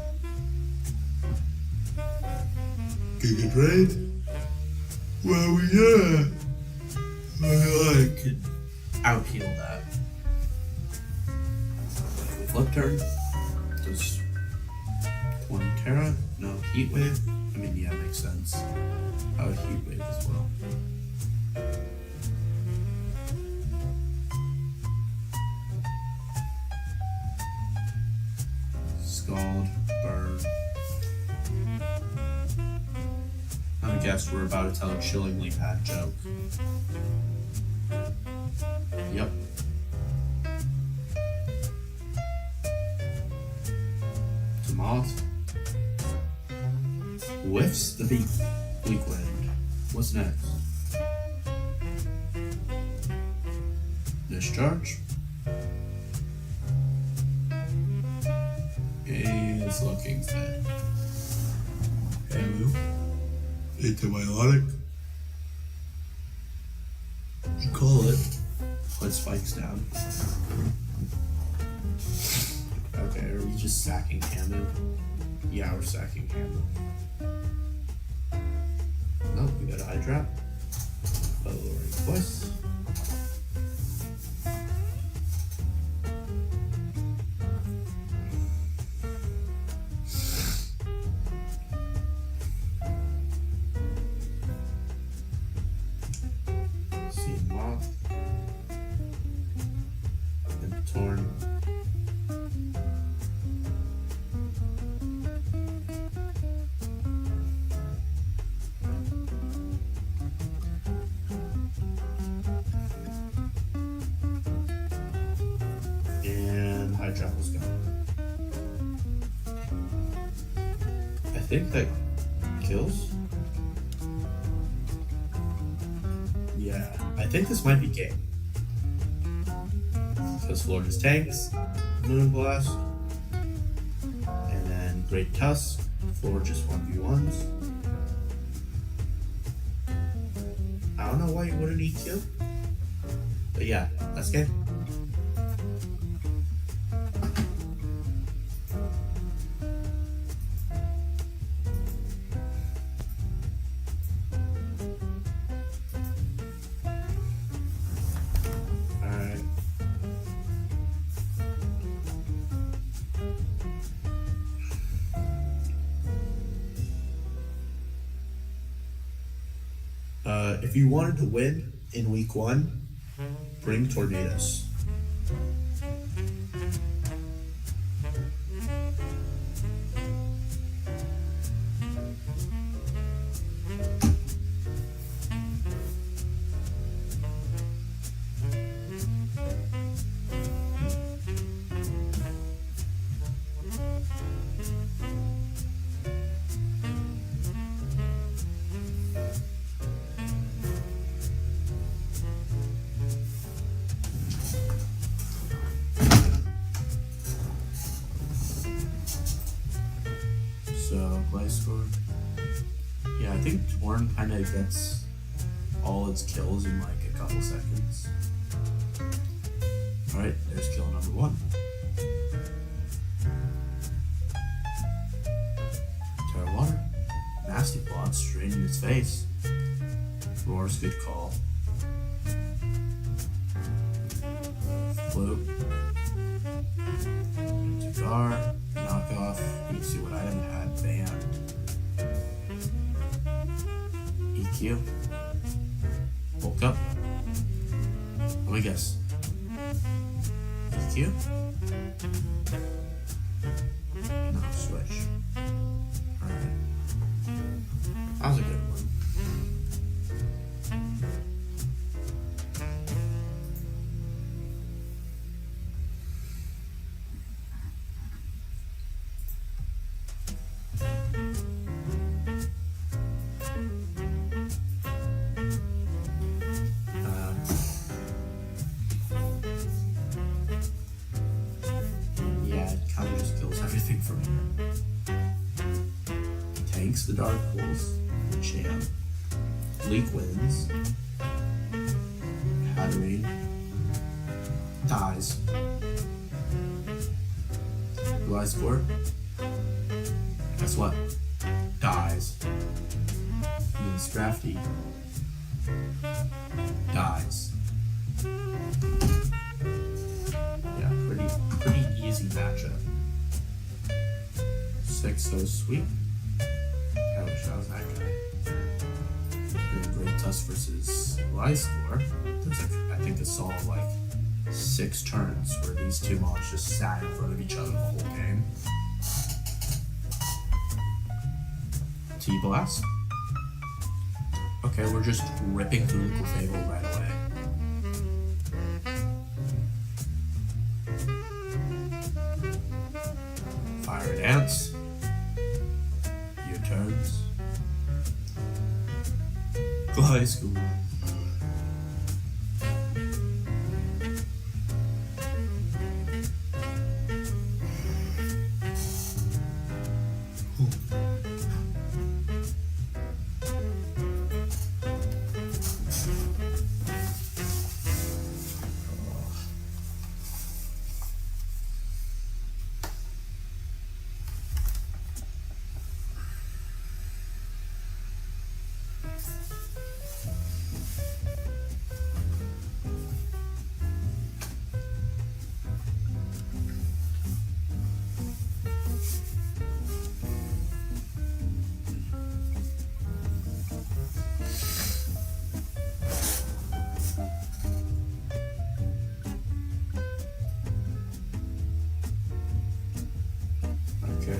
Giga Drain. Well, yeah. I could out heal that. Flip turn. Does 20 Terra? No, Heat Wave. I mean, yeah, makes sense. I would Heat Wave as well. Scald, Burn. I'm a guest. We're about to tell a chillingly bad joke. Yep. Moth whiffs the weak wind. What's next? Discharge. It's looking fed. Hello. Antibiotic. You call it. Put spikes down. Okay, are we just sacking Camu? Yeah, we're sacking Camu. Nope, we got a high trap. Lowering voice. See Moth. And Torn. Trap was gone. I think that kills. Yeah, I think this might be game. Because Floor just tanks, Moonblast, and then Great Tusk, Floor just 1v1s. I don't know why you wouldn't EQ. But yeah, that's game. If you wanted to win in week 1, bring Tornadoes. Score. Yeah, I think Torn kind of gets all its kills in like a couple seconds. Alright, there's kill number 1. Terra Water. Nasty Plot straight in its face. Roar's good call. Flute. Cigar. Knockoff. You can see what item it had. Bam. EQ. Woke up. Let me guess. EQ? No, switch. Alright. That was a good one. Tanks the Dark Wolf, Champ, Leak wins, Hatterene, dies. Do I score? Guess what? Dies. And then Scrafty dies. Yeah, pretty easy matchup. 6 so sweet. I wish I was that guy. And Great Tusk versus Lyscore. There's I think a solid like 6 turns where these two mobs just sat in front of each other the whole game. T-Blast. Okay, we're just ripping through Clefable right away. Fire Dance. Your turns. Go high school. Okay.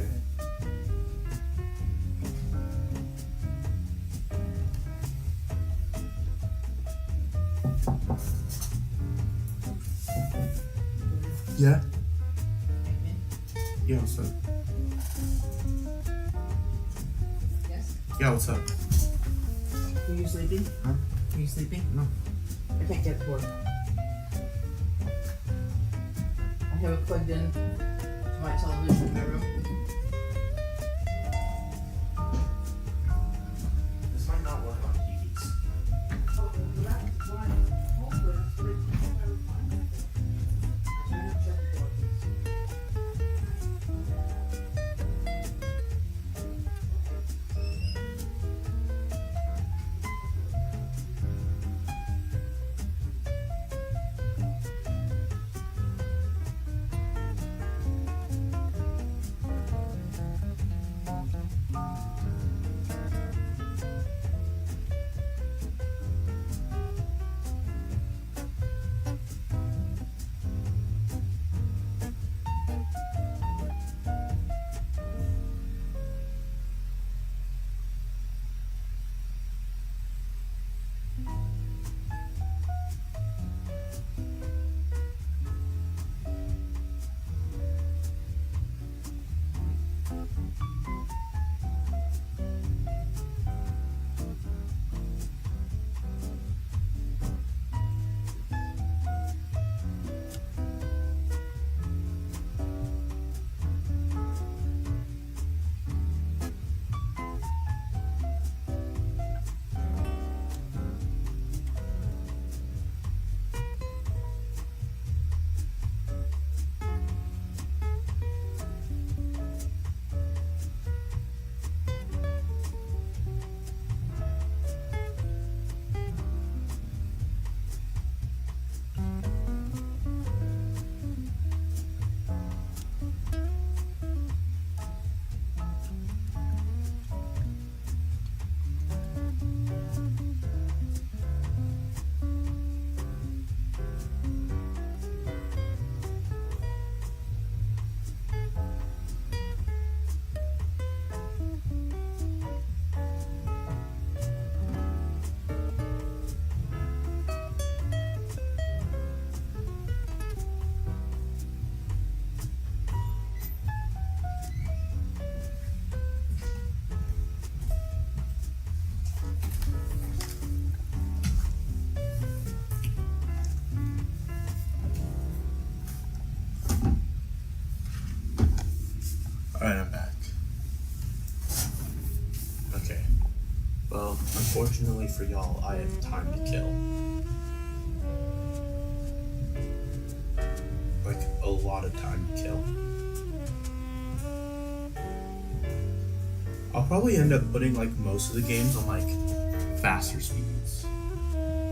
Yeah. Yeah, what's up? Yes? Yeah, what's up? Are you sleeping? Huh? Are you sleeping? No. I can't get it to work. I have it plugged in to my television in my room. This might not work on TVs. Oh, well, that's why. Hopefully, that's what I never find it. I didn't check the door. Alright, I'm back. Okay. Well, unfortunately for y'all, I have time to kill. Like, a lot of time to kill. I'll probably end up putting, like, most of the games on, like, faster speeds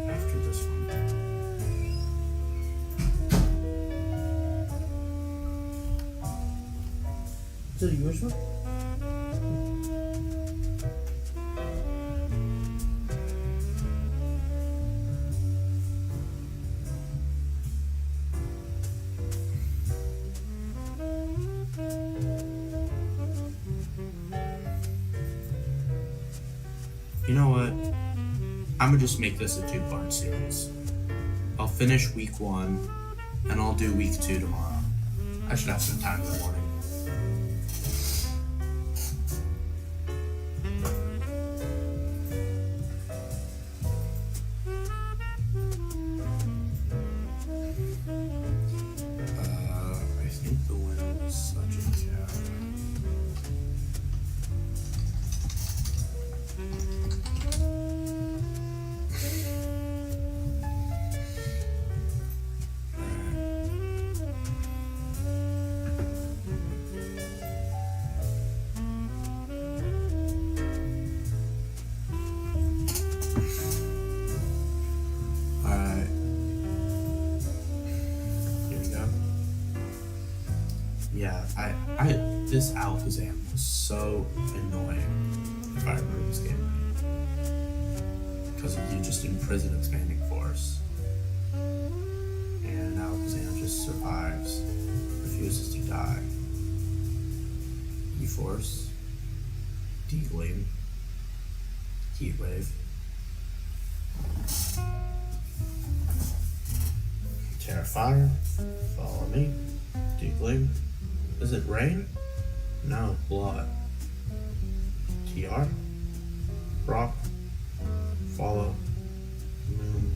after this one. So yours one? You know what? I'm gonna just make this a 2-part series. I'll finish week 1, and I'll do week 2 tomorrow. I should have some time in the morning. I think the winner was such a cat. Alright. Here we go. Yeah, I this Alakazam was so annoying, if I remember this game right. Because you just imprison expanding force. And Alakazam just survives, refuses to die. E-Force, D-Gleam, Heat Wave, Terrifier, follow me, D-Gleam. Is it Rain? No, Blood. TR, Rock, Follow, Moon.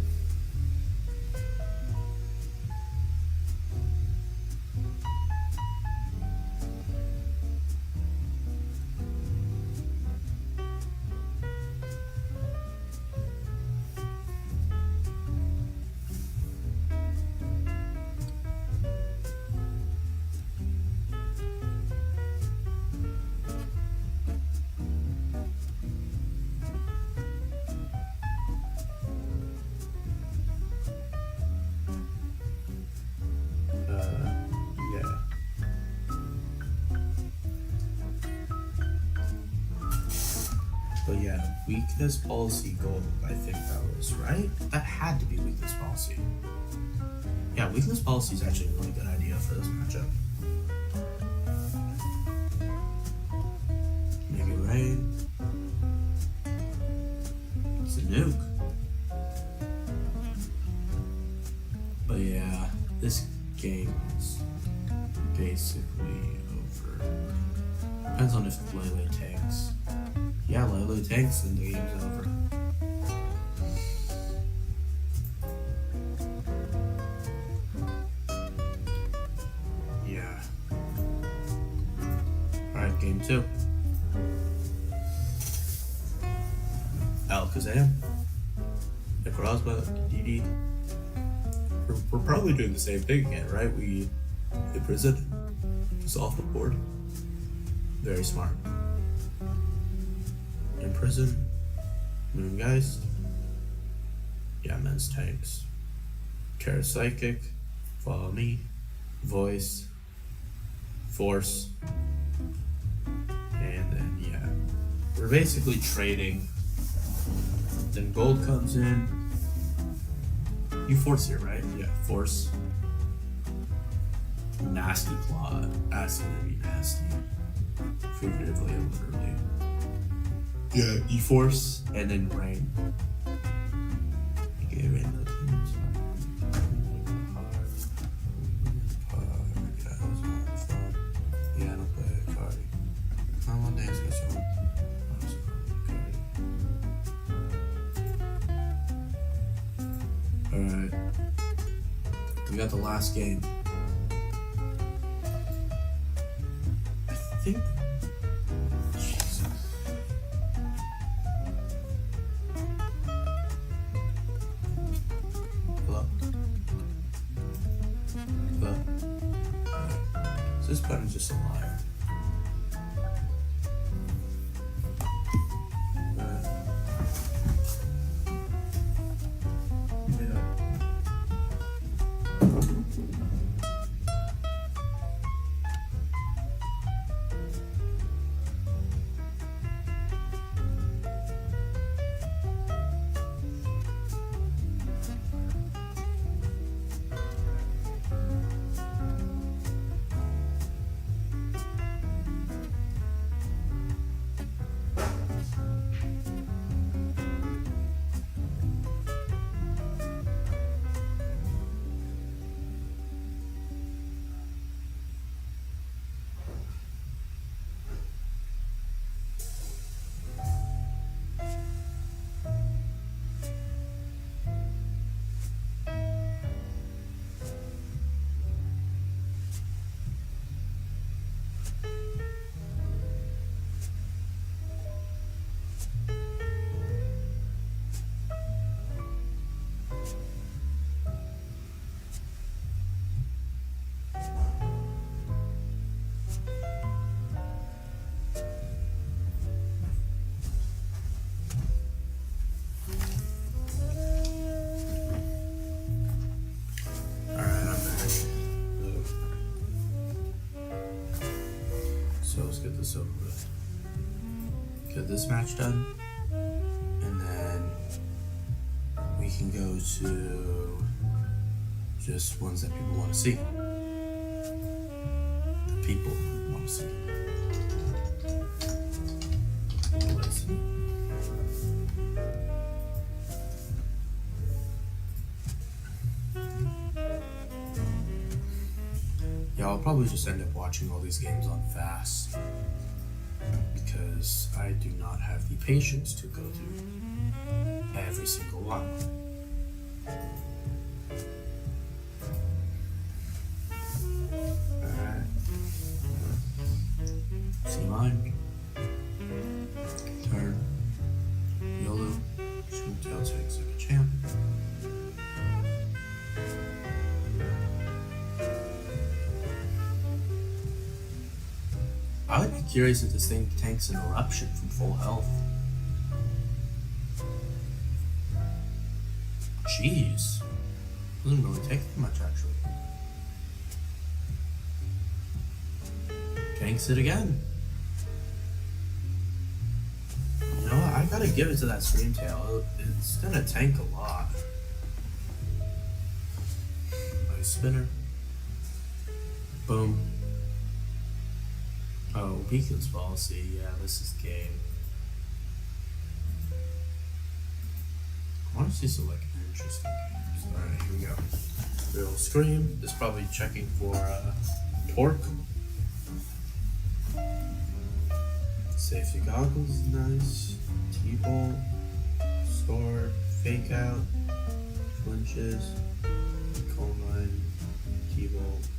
Yeah. But yeah, weakness policy gold, I think that was, right? That had to be weakness policy. Yeah, weakness policy is actually a really good idea for this matchup. Maybe Rain. It's a nuke. But yeah, this game is basically over. Depends on if Lele tanks. Yeah, Lele tanks, then the game's over. Yeah. Alright, game 2. Alakazam. Necrozma, DD. We're probably doing the same thing again, right? We imprison, just off the board. Very smart. Imprison, Moongeist. Yeah, men's tanks. Kara Psychic, Follow Me, Voice, Force, and then yeah, we're basically trading. Then gold comes in. You force here, right? Yeah, force. Nasty Claw. Absolutely nasty. Figuratively and literally. Yeah, E-Force, and then Rain. Okay, Rain. Yeah, I don't play a card. I'm on dance with someone. Alright. We got the last game. I think. Jesus. Hello? Hello? So this button's just a liar. So let's get this over with. Get this match done, and then we can go to just ones that people want to see. The people want to see. Listen. Yeah, I'll probably just end up watching all these games on fast because I do not have the patience to go through every single one. Alright. See mine. Turn. YOLO. Shoot tail takes like a champ. I would be curious if this thing tanks an eruption from full health. Jeez. Doesn't really take that much actually. Tanks it again. You know what? I gotta give it to that Scream Tail. It's gonna tank a lot. Ice Spinner. Boom. Oh, Beacon's Policy, yeah, this is game. I want to see some, like, interesting games. Alright, here we go. Real Scream is probably checking for, torque. Safety Goggles is nice. T-Bolt. Sword. Fake Out. Flinches. Coal Mine. T-Bolt.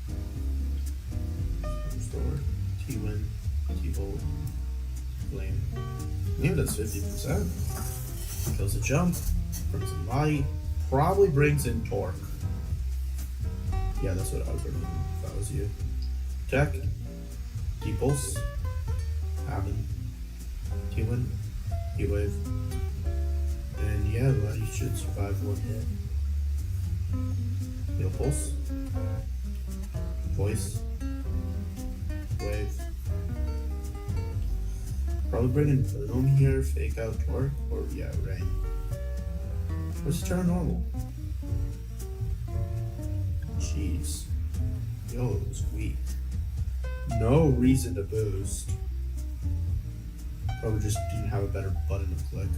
Sword. T-Win, T-Bolt, Flame. Maybe that's 50%. Kills a jump, brings in light, probably brings in torque. Yeah, that's what I would bring in if I was you. Tech, T-Pulse, Happen, T-Win, T-Wave. And yeah, well, you should survive one hit. Heal Pulse, Voice, Wave. Probably bring in Boom here, Fake Out Torque, or yeah, Rain. Let's turn normal. Jeez. Yo, it was weak. No reason to boost. Probably just didn't have a better button to click.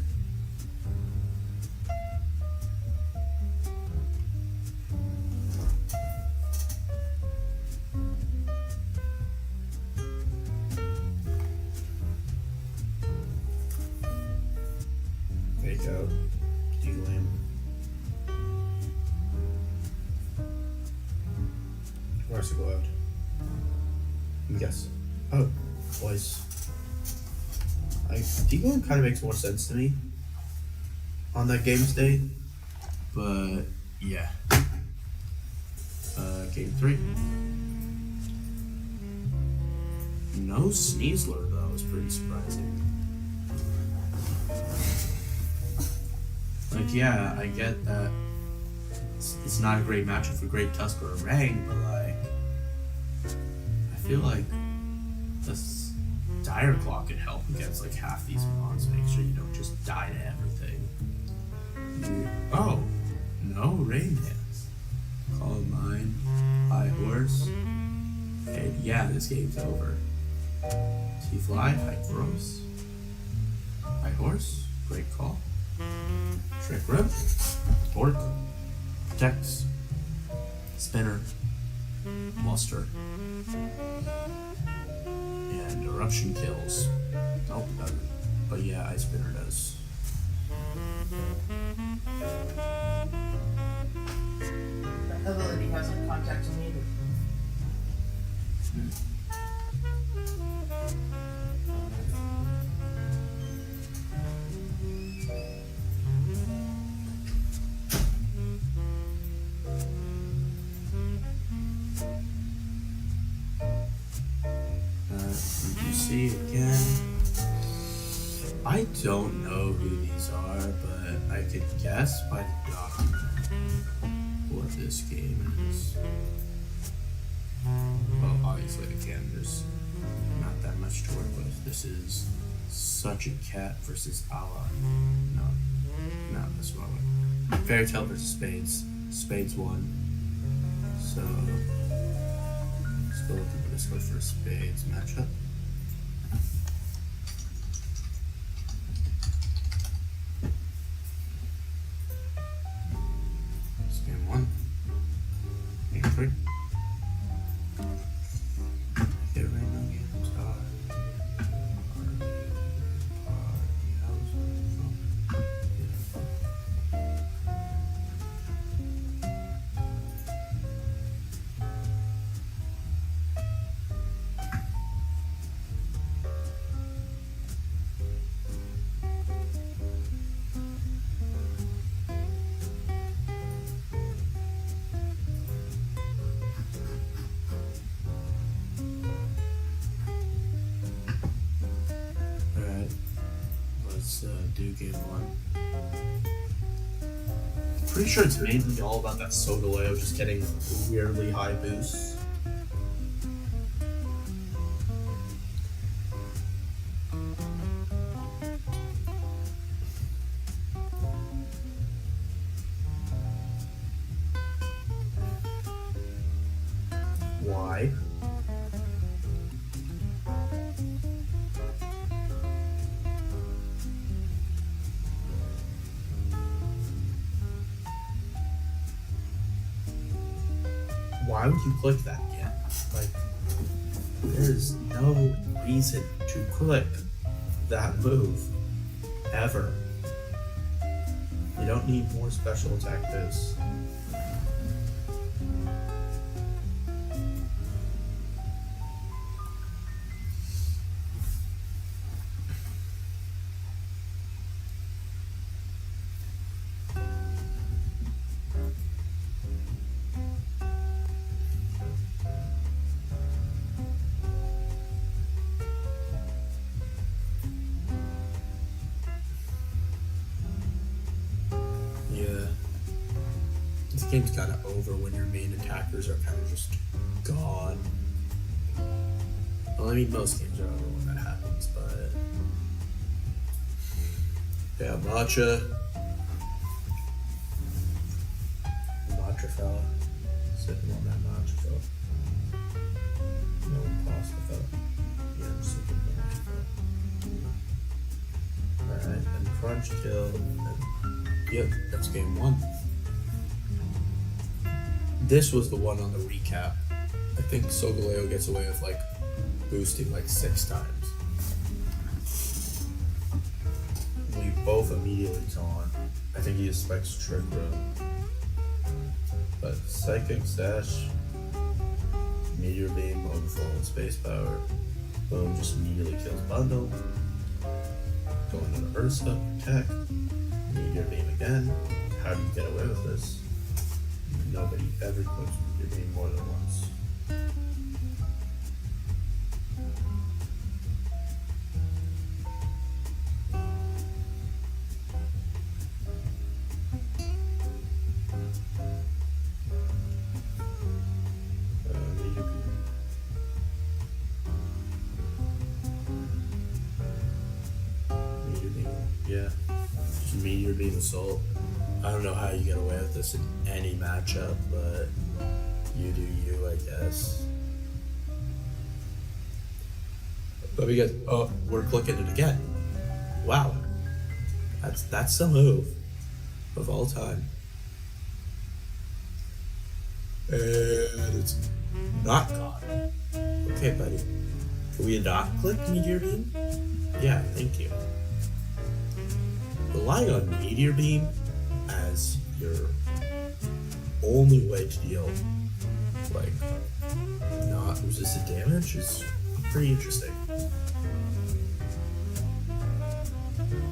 Out, D-Lamb. Where's it go out? Let me guess. Oh, Voice. D-Lamb kind of makes more sense to me on that game state, but yeah. Game 3. No Sneasler though, is pretty surprising. Like, yeah, I get that it's not a great matchup for Great Tusk or Rang, but like, I feel like this Dire Claw could help against like half these mons. Make sure you don't just die to everything. Oh, no Rain Dance. Call mine. High Horse. And yeah, this game's over. T-Fly, High Gross. High Horse, Great Call. Trick Rip, Torque, Protects, Spinner, Muster, and Eruption kills. Oh, but yeah, Ice Spinner does. The ability hasn't contacted me either. See again. I don't know who these are, but I could guess by the document what this game is. Well, obviously I can. There's not that much versus Such a Cat versus Allah. No, that's wrong one. Fairy Tale versus Spades. Spades won. So let's go with this one for Spades matchup. It's game one. Game three. Do game one. Pretty sure it's mainly all about that Sogaleo just getting weirdly high boosts. Why? Why would you click that again? Like, there's no reason to click that move ever. You don't need more special attack boosts. Game's kind of over when your main attackers are kind of just gone. Well, I mean, most games are over when that happens, but yeah, Matcha fella, sipping on that Matcha fella. No pasta fella. Yeah, I'm sipping on Matcha fella. Alright, and Crunch kill. Yep, that's game one. This was the one on the recap. I think Sogaleo gets away with like boosting like 6 times. We both immediately on. I think he expects Trick Room. But Psychic Sash, Meteor Beam, Overflow, and Space Power. Boom, just immediately kills Bundle. Going to Ursa, Protect. Meteor Beam again. How do you get away with this? Nobody ever clicks Meteor Beam more than once. Meteor Beam. Meteor Beam, yeah. Just Meteor Beam Assault. I don't know how you get away with this in any matchup, but you do you, I guess. But we get, oh, we're clicking it again. Wow, that's the move of all time. And it's not gone. Okay, buddy. Can we not click Meteor Beam? Yeah, thank you. Relying on Meteor Beam as your only way to deal like not resisted damage is pretty interesting.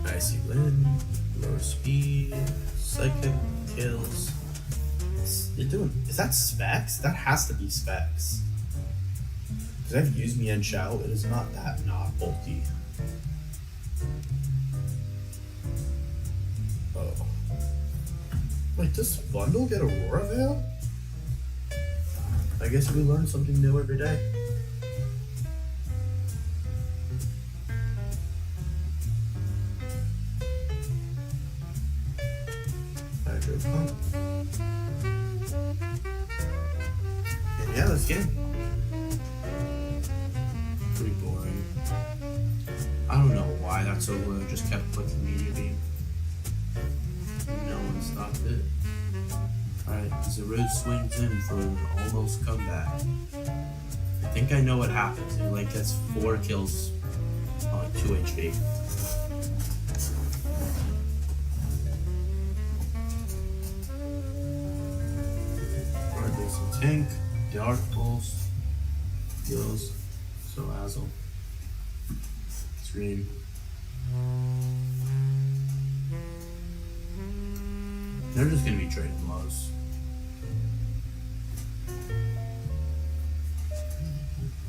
Icy Wind, lower speed, psychic kills. You're doing, is that specs? That has to be specs. Because I've used Mian Shao, it is not that not bulky. Wait, does Bundle get Aurora Veil? I guess we learn something new every day. good pump. And yeah, let's get it. Pretty boring. I don't know why that's so low. Just kept clicking media beam. No one stopped it. Alright, Zaru swings in for an almost comeback. I think I know what happens. He like gets 4 kills on like 2 HP. Alright, there's some tank, dark pulse, heals, Salazzle, Scream. They're just gonna be trading blows.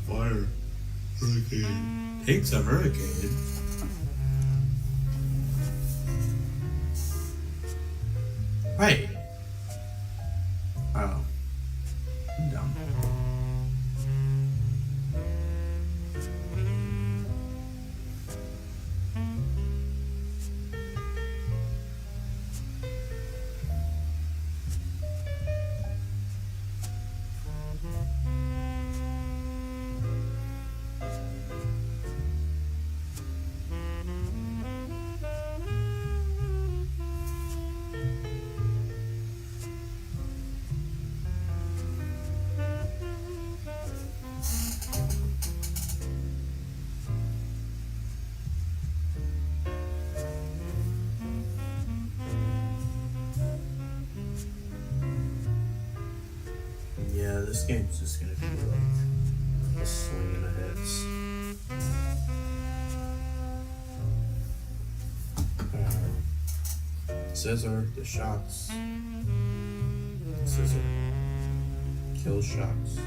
Fire. Hurricane. Takes a hurricane. Right. Oh. I'm dumb. Yeah, this game's just gonna be like a swing and a hits. Scissor, the shots. Scissor. Kill shots.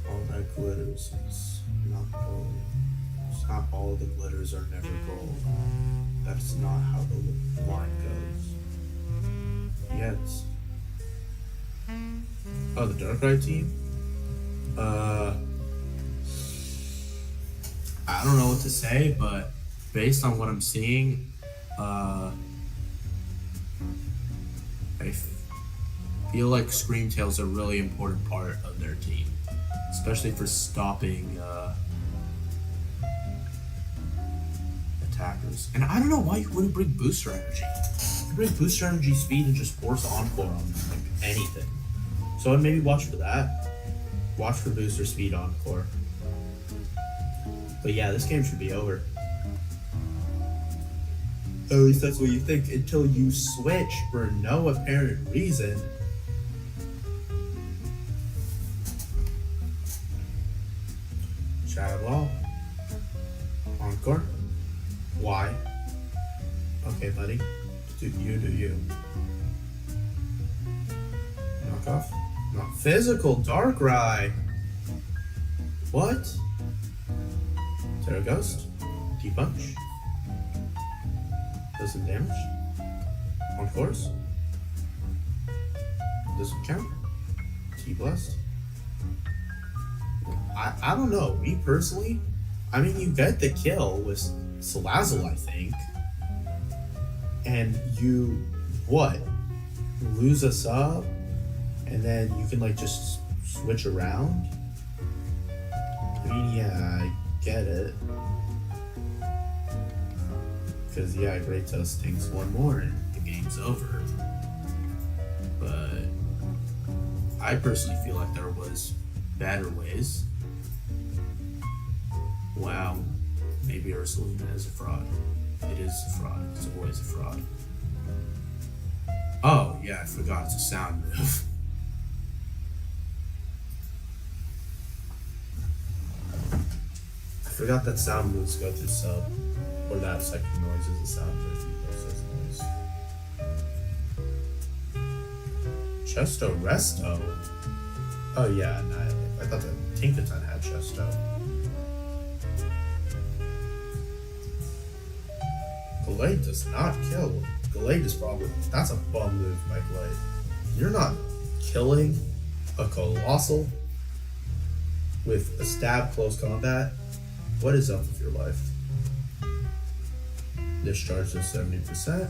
All that glitters is not gold. It's not all the glitters are never gold. That's not how the line goes. Yet. Oh, the Darkrai team? I don't know what to say, but based on what I'm seeing, I feel like Screamtail's a really important part of their team, especially for stopping attackers. And I don't know why you wouldn't bring Booster Energy. You bring Booster Energy speed and just force Encore on like anything. So I'd maybe watch for that. Watch for Booster Speed Encore. But yeah, this game should be over. At least that's what you think until you switch for no apparent reason. Shadow Ball. Encore. Why? Okay, buddy. Do you. Knockoff. Not physical Darkrai. What? Terra Ghost. T-Punch. Does some damage. On course. Doesn't count. T-Blast. I don't know. Me personally, I mean, you get the kill with Salazzle, I think. And you, what? Lose us up? And then you can like just switch around? I mean, yeah, I get it. Because, yeah, Great Toast takes one more and the game's over. But I personally feel like there was better ways. Wow, maybe Ursaluna is a fraud. It is a fraud. It's always a fraud. Oh, yeah, I forgot it's a sound move. I forgot that sound moves go through sub. Or that second noise is a sound move. Noise. Chesto Resto? Oh yeah, Annihilate. I thought that Tinkaton had Chesto. Glade does not kill. Glade is probably... That's a bum move by Glade. You're not killing a Colossal with a stab close combat. What is up with your life? Discharge is 70%.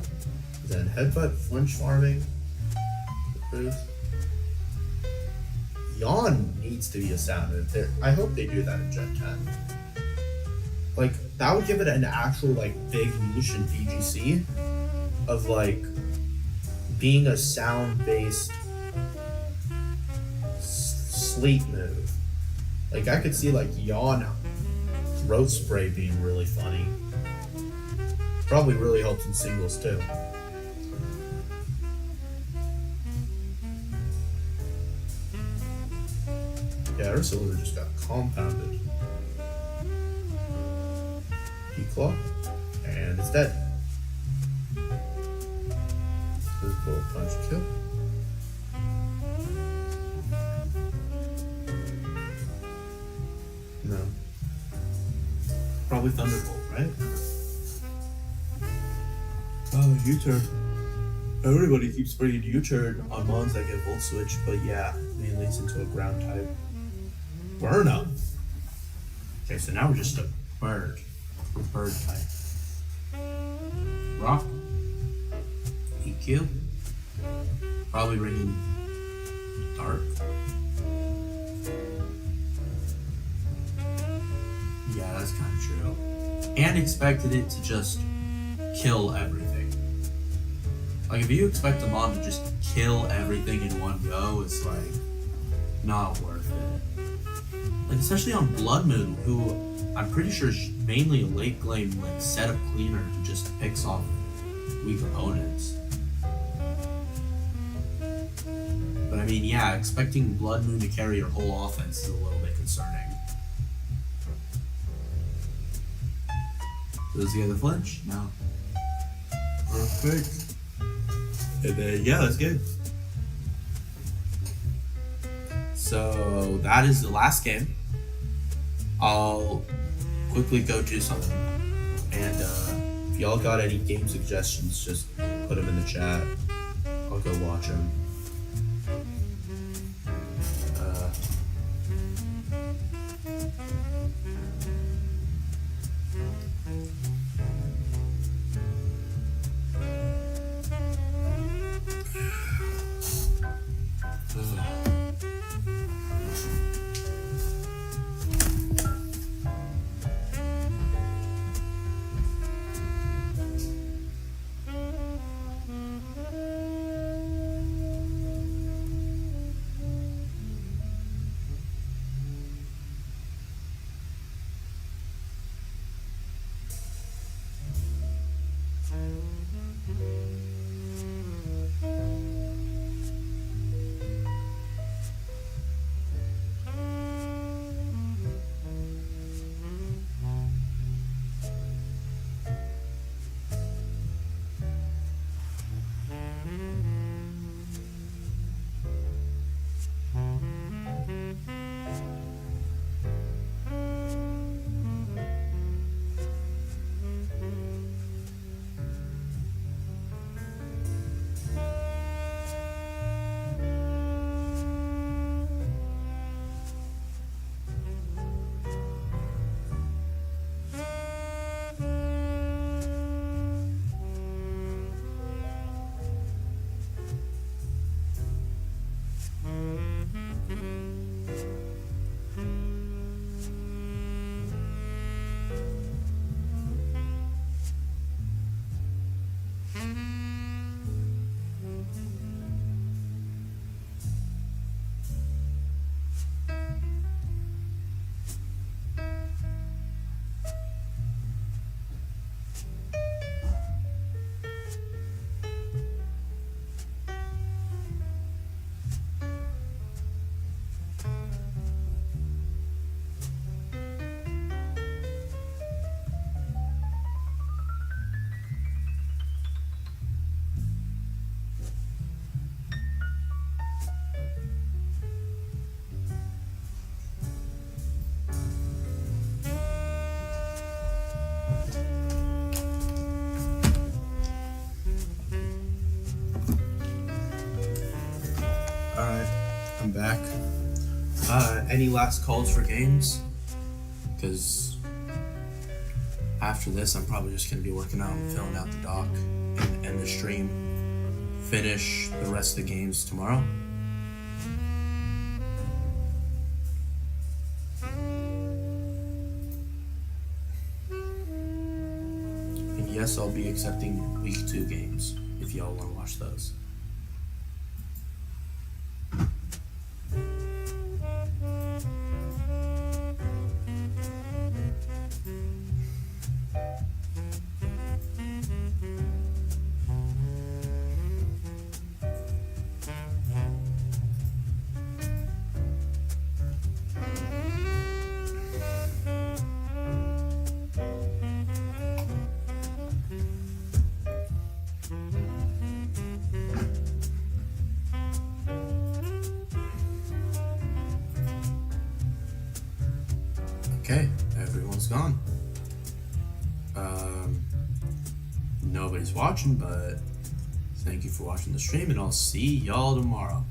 Then headbutt flinch farming. Yawn needs to be a sound move. I hope they do that in Gen 10. Like, that would give it an actual, like, big niche in VGC of, like, being a sound-based sleep move. Like, I could see, like, yawn throat spray being really funny. Probably really helps in singles, too. Yeah, Ursula just got compounded. Declaw, and it's dead. Purple punch kill. No. Probably Thunderbolt, right? Oh, U-turn. Everybody keeps bringing U-turn on mons that get Volt Switch, but yeah, mainly it's into a ground type. Burn up. Okay, so now we're just a bird. Bird type. Rock. EQ. Probably ringing dark. Yeah, that's kind of true. And expected it to just kill everything. Like, if you expect a mon to just kill everything in one go, it's like not worth it. Like, especially on Blood Moon, who I'm pretty sure is mainly a late game like setup cleaner who just picks off weak opponents. But I mean, yeah, expecting Blood Moon to carry your whole offense is a little bit concerning. Does he get the flinch? No. Perfect. And then, yeah, that's good. So that is the last game. I'll quickly go do something. And if y'all got any game suggestions, just put them in the chat. I'll go watch them. I'm back. Any last calls for games? Because after this, I'm probably just going to be working out and filling out the doc and end the stream, finish the rest of the games tomorrow. And yes, I'll be accepting week 2 games if y'all want to watch those. Okay, everyone's gone. Nobody's watching, but thank you for watching the stream, and I'll see y'all tomorrow.